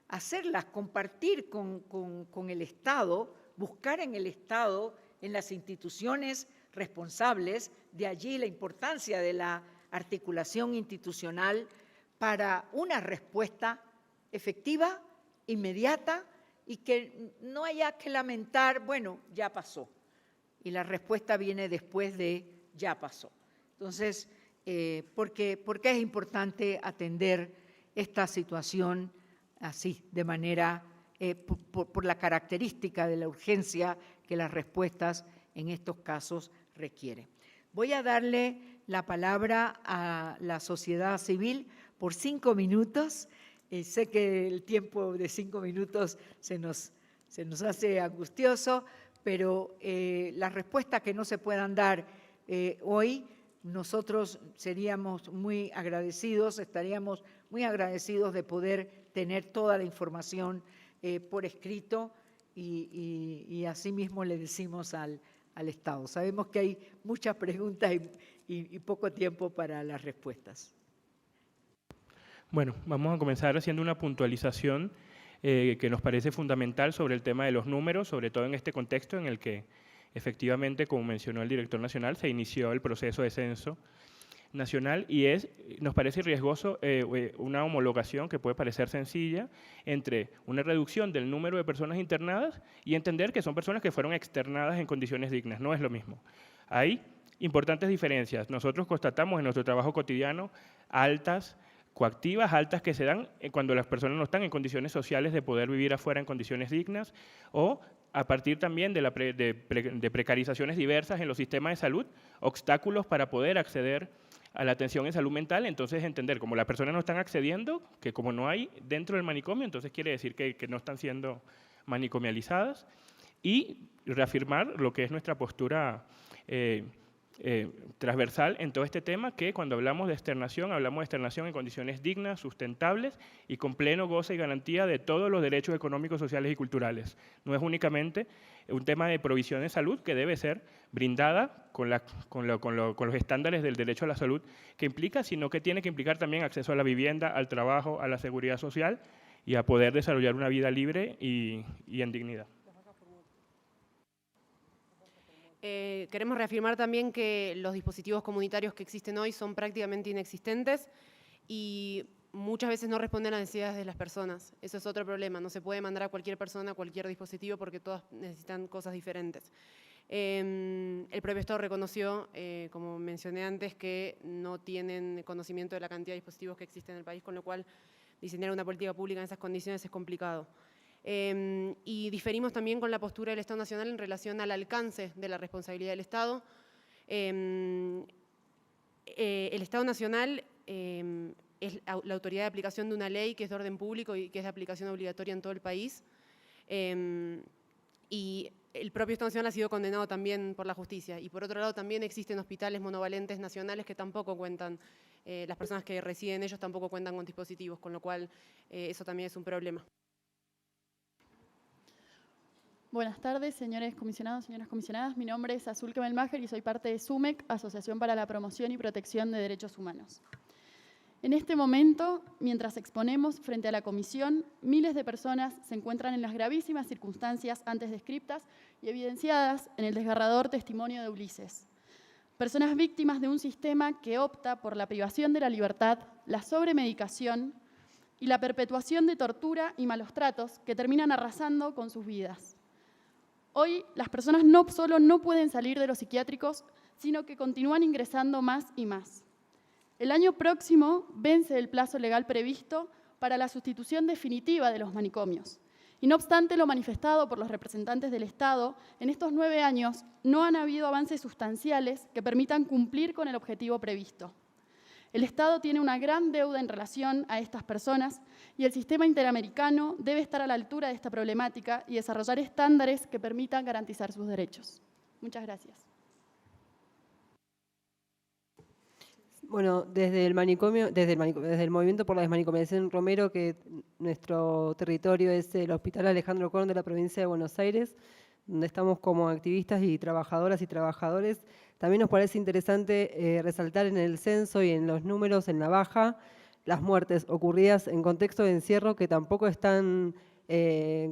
hacerlas, compartir con el Estado, buscar en el Estado, en las instituciones responsables, de allí la importancia de la articulación institucional para una respuesta efectiva, inmediata y que no haya que lamentar, bueno, ya pasó. Y la respuesta viene después de ya pasó. Entonces, ¿por qué es importante atender esta situación así, de manera, por la característica de la urgencia que las respuestas en estos casos requieren? Voy a darle la palabra a la sociedad civil por 5 minutos. Sé que el tiempo de 5 minutos se nos hace angustioso, pero las respuestas que no se puedan dar hoy, nosotros seríamos muy agradecidos, estaríamos muy agradecidos de poder tener toda la información por escrito y asimismo le decimos al Estado. Sabemos que hay muchas preguntas y poco tiempo para las respuestas. Bueno, vamos a comenzar haciendo una puntualización que nos parece fundamental sobre el tema de los números, sobre todo en este contexto en el que efectivamente, como mencionó el director nacional, se inició el proceso de censo nacional y nos parece riesgoso una homologación que puede parecer sencilla entre una reducción del número de personas internadas y entender que son personas que fueron externadas en condiciones dignas. No es lo mismo. Hay importantes diferencias. Nosotros constatamos en nuestro trabajo cotidiano altas coactivas, altas que se dan cuando las personas no están en condiciones sociales de poder vivir afuera en condiciones dignas o a partir también de precarizaciones diversas en los sistemas de salud, obstáculos para poder acceder a la atención en salud mental. Entonces, entender como las personas no están accediendo, que como no hay dentro del manicomio, entonces quiere decir que no están siendo manicomializadas y reafirmar lo que es nuestra postura transversal en todo este tema, que cuando hablamos de externación en condiciones dignas, sustentables y con pleno goce y garantía de todos los derechos económicos, sociales y culturales. No es únicamente un tema de provisión de salud que debe ser brindada con los estándares del derecho a la salud que implica, sino que tiene que implicar también acceso a la vivienda, al trabajo, a la seguridad social y a poder desarrollar una vida libre y en dignidad. Queremos reafirmar también que los dispositivos comunitarios que existen hoy son prácticamente inexistentes y muchas veces no responden a las necesidades de las personas. Eso es otro problema. No se puede mandar a cualquier persona a cualquier dispositivo porque todas necesitan cosas diferentes. El propio Estado reconoció, como mencioné antes, que no tienen conocimiento de la cantidad de dispositivos que existen en el país, con lo cual diseñar una política pública en esas condiciones es complicado. Y diferimos también con la postura del Estado Nacional en relación al alcance de la responsabilidad del Estado. El Estado Nacional es la autoridad de aplicación de una ley que es de orden público y que es de aplicación obligatoria en todo el país. Y el propio Estado Nacional ha sido condenado también por la justicia. Y por otro lado también existen hospitales monovalentes nacionales que tampoco cuentan, las personas que residen en ellos tampoco cuentan con dispositivos, con lo cual eso también es un problema. Buenas tardes, señores comisionados, señoras comisionadas. Mi nombre es Azul Kemelmacher y soy parte de SUMEC, Asociación para la Promoción y Protección de Derechos Humanos. En este momento, mientras exponemos frente a la comisión, miles de personas se encuentran en las gravísimas circunstancias antes descriptas y evidenciadas en el desgarrador testimonio de Ulises. Personas víctimas de un sistema que opta por la privación de la libertad, la sobremedicación y la perpetuación de tortura y malos tratos que terminan arrasando con sus vidas. Hoy las personas no solo no pueden salir de los psiquiátricos, sino que continúan ingresando más y más. El año próximo vence el plazo legal previsto para la sustitución definitiva de los manicomios. Y no obstante lo manifestado por los representantes del Estado, en estos 9 años no han habido avances sustanciales que permitan cumplir con el objetivo previsto. El Estado tiene una gran deuda en relación a estas personas y el sistema interamericano debe estar a la altura de esta problemática y desarrollar estándares que permitan garantizar sus derechos. Muchas gracias. Bueno, desde el Movimiento por la Desmanicomialización Romero, que nuestro territorio es el Hospital Alejandro Korn de la provincia de Buenos Aires, donde estamos como activistas y trabajadoras y trabajadores, también nos parece interesante resaltar en el censo y en los números en la baja las muertes ocurridas en contexto de encierro que tampoco están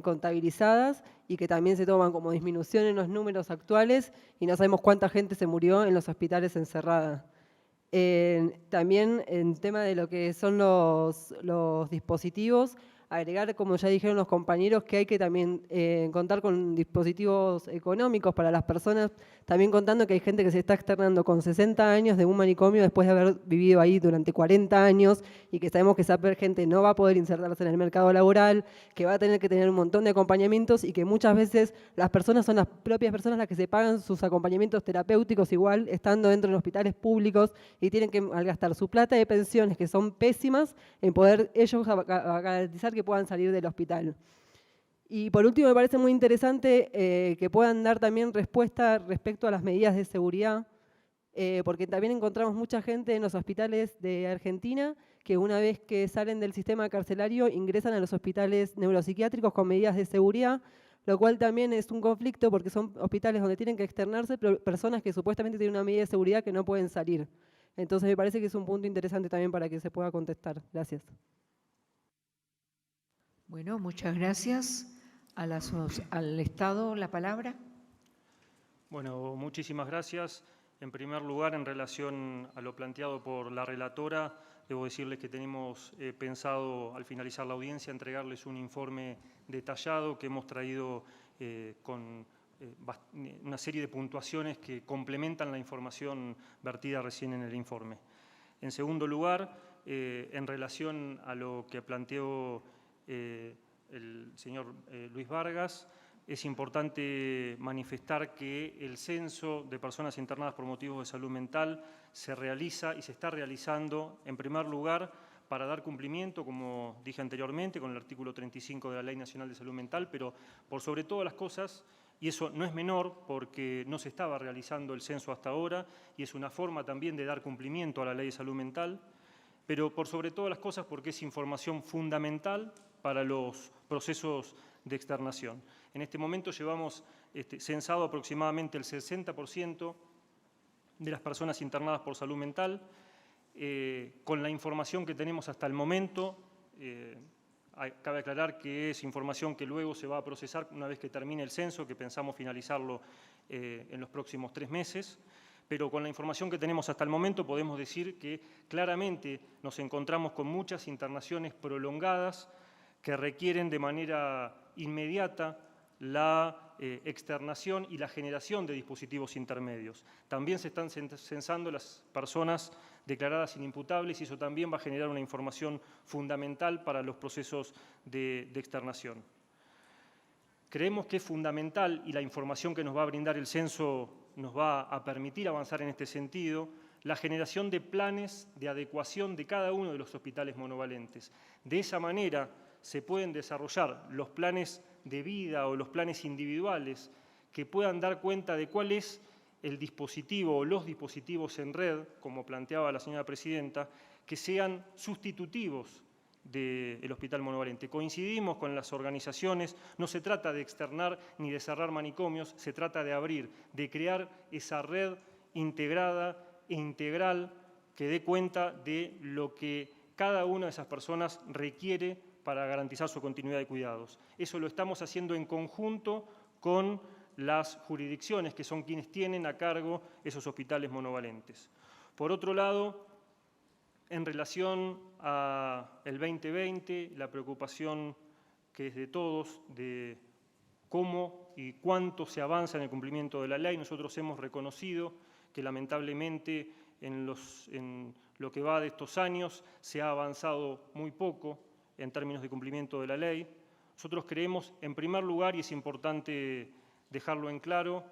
contabilizadas y que también se toman como disminución en los números actuales y no sabemos cuánta gente se murió en los hospitales encerrada. También en tema de lo que son los dispositivos, agregar, como ya dijeron los compañeros, que hay que también contar con dispositivos económicos para las personas, también contando que hay gente que se está externando con 60 años de un manicomio después de haber vivido ahí durante 40 años y que sabemos que esa gente no va a poder insertarse en el mercado laboral, que va a tener que tener un montón de acompañamientos y que muchas veces las personas son las propias personas las que se pagan sus acompañamientos terapéuticos igual, estando dentro de los hospitales públicos y tienen que malgastar su plata de pensiones, que son pésimas, en poder ellos garantizar que puedan salir del hospital. Y por último, me parece muy interesante que puedan dar también respuesta respecto a las medidas de seguridad, porque también encontramos mucha gente en los hospitales de Argentina que una vez que salen del sistema carcelario ingresan a los hospitales neuropsiquiátricos con medidas de seguridad, lo cual también es un conflicto porque son hospitales donde tienen que externarse personas que supuestamente tienen una medida de seguridad que no pueden salir. Entonces me parece que es un punto interesante también para que se pueda contestar. Gracias. Bueno, muchas gracias. Al Estado, la palabra. Bueno, muchísimas gracias. En primer lugar, en relación a lo planteado por la relatora, debo decirles que tenemos pensado, al finalizar la audiencia, entregarles un informe detallado que hemos traído con una serie de puntuaciones que complementan la información vertida recién en el informe. En segundo lugar, en relación a lo que planteó el señor Luis Vargas, es importante manifestar que el censo de personas internadas por motivos de salud mental se realiza y se está realizando, en primer lugar, para dar cumplimiento, como dije anteriormente, con el artículo 35 de la Ley Nacional de Salud Mental, pero por sobre todas las cosas, y eso no es menor porque no se estaba realizando el censo hasta ahora, y es una forma también de dar cumplimiento a la Ley de Salud Mental, pero por sobre todas las cosas porque es información fundamental para los procesos de externación. En este momento llevamos censado aproximadamente el 60% de las personas internadas por salud mental. Con la información que tenemos hasta el momento, cabe aclarar que es información que luego se va a procesar una vez que termine el censo, que pensamos finalizarlo en los próximos 3 meses. Pero con la información que tenemos hasta el momento podemos decir que claramente nos encontramos con muchas internaciones prolongadas que requieren de manera inmediata la externación y la generación de dispositivos intermedios. También se están censando las personas declaradas inimputables y eso también va a generar una información fundamental para los procesos de externación. Creemos que es fundamental y la información que nos va a brindar el censo nos va a permitir avanzar en este sentido, la generación de planes de adecuación de cada uno de los hospitales monovalentes. De esa manera se pueden desarrollar los planes de vida o los planes individuales que puedan dar cuenta de cuál es el dispositivo o los dispositivos en red, como planteaba la señora presidenta, que sean sustitutivos del hospital monovalente. Coincidimos con las organizaciones, no se trata de externar ni de cerrar manicomios, se trata de abrir, de crear esa red integrada e integral que dé cuenta de lo que cada una de esas personas requiere para garantizar su continuidad de cuidados. Eso lo estamos haciendo en conjunto con las jurisdicciones, que son quienes tienen a cargo esos hospitales monovalentes. Por otro lado, en relación al 2020, la preocupación que es de todos, de cómo y cuánto se avanza en el cumplimiento de la ley, nosotros hemos reconocido que lamentablemente en lo que va de estos años se ha avanzado muy poco en términos de cumplimiento de la ley. Nosotros creemos, en primer lugar, y es importante dejarlo en claro,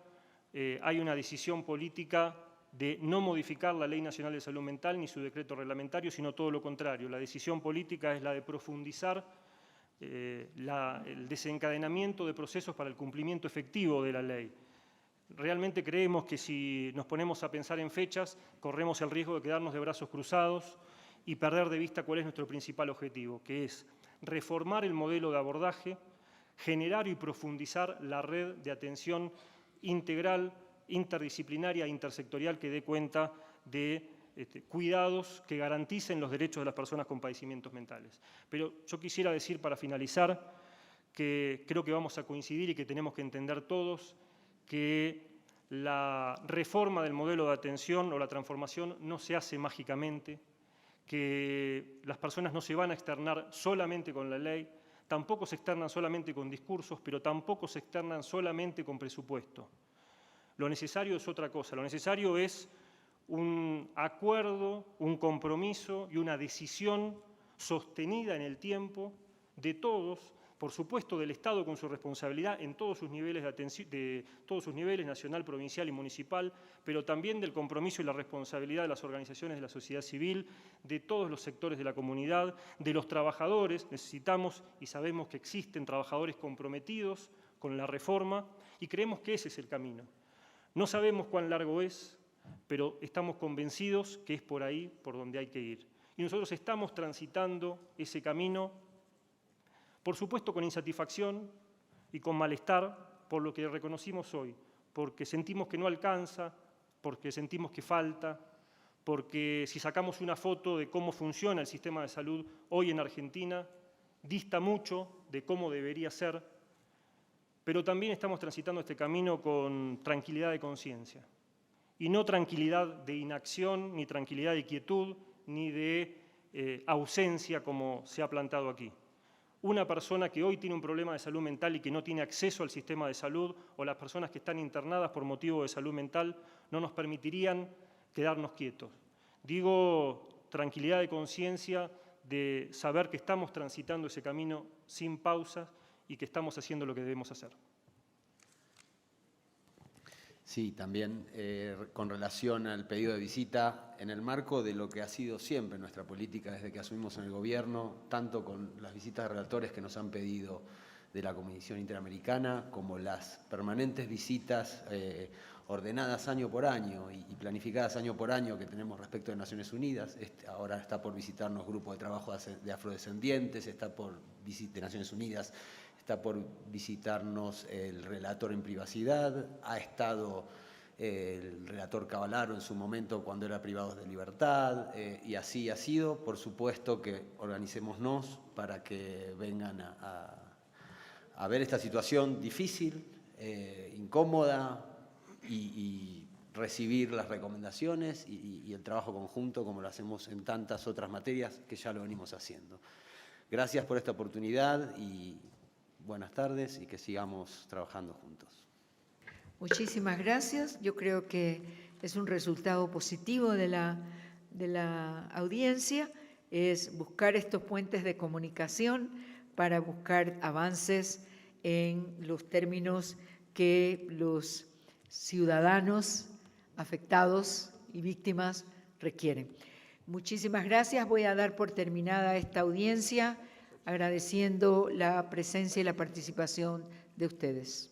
hay una decisión política de no modificar la Ley Nacional de Salud Mental ni su decreto reglamentario, sino todo lo contrario. La decisión política es la de profundizar el desencadenamiento de procesos para el cumplimiento efectivo de la ley. Realmente creemos que si nos ponemos a pensar en fechas, corremos el riesgo de quedarnos de brazos cruzados y perder de vista cuál es nuestro principal objetivo, que es reformar el modelo de abordaje, generar y profundizar la red de atención integral, interdisciplinaria e intersectorial que dé cuenta de cuidados que garanticen los derechos de las personas con padecimientos mentales. Pero yo quisiera decir, para finalizar, que creo que vamos a coincidir y que tenemos que entender todos que la reforma del modelo de atención o la transformación no se hace mágicamente, que las personas no se van a externar solamente con la ley. tampoco se externan solamente con discursos, pero tampoco se externan solamente con presupuesto. Lo necesario es otra cosa, lo necesario es un acuerdo, un compromiso y una decisión sostenida en el tiempo de todos, por supuesto del Estado con su responsabilidad en todos sus niveles de atención, todos sus niveles, nacional, provincial y municipal, pero también del compromiso y la responsabilidad de las organizaciones de la sociedad civil, de todos los sectores de la comunidad, de los trabajadores. Necesitamos y sabemos que existen trabajadores comprometidos con la reforma y creemos que ese es el camino. No sabemos cuán largo es, pero estamos convencidos que es por ahí por donde hay que ir. Y nosotros estamos transitando ese camino, por supuesto con insatisfacción y con malestar por lo que reconocimos hoy, porque sentimos que no alcanza, porque sentimos que falta, porque si sacamos una foto de cómo funciona el sistema de salud hoy en Argentina, dista mucho de cómo debería ser, pero también estamos transitando este camino con tranquilidad de conciencia. Y no tranquilidad de inacción, ni tranquilidad de quietud, ni de ausencia como se ha plantado aquí. Una persona que hoy tiene un problema de salud mental y que no tiene acceso al sistema de salud, o las personas que están internadas por motivo de salud mental, no nos permitirían quedarnos quietos. Digo tranquilidad de conciencia de saber que estamos transitando ese camino sin pausas y que estamos haciendo lo que debemos hacer. Sí, también con relación al pedido de visita, en el marco de lo que ha sido siempre nuestra política desde que asumimos en el gobierno, tanto con las visitas de relatores que nos han pedido de la Comisión Interamericana, como las permanentes visitas ordenadas año por año y planificadas año por año que tenemos respecto de Naciones Unidas. Ahora está por visitarnos Grupo de Trabajo de Afrodescendientes, está por de Naciones Unidas, está por visitarnos el relator en privacidad, ha estado el relator Cavallaro en su momento cuando era privados de libertad, y así ha sido. Por supuesto que organicémonos para que vengan a ver esta situación difícil, incómoda, y recibir las recomendaciones y el trabajo conjunto como lo hacemos en tantas otras materias que ya lo venimos haciendo. Gracias por esta oportunidad y buenas tardes y que sigamos trabajando juntos. Muchísimas gracias. Yo creo que es un resultado positivo de la audiencia, es buscar estos puentes de comunicación para buscar avances en los términos que los ciudadanos afectados y víctimas requieren. Muchísimas gracias. Voy a dar por terminada esta audiencia, agradeciendo la presencia y la participación de ustedes.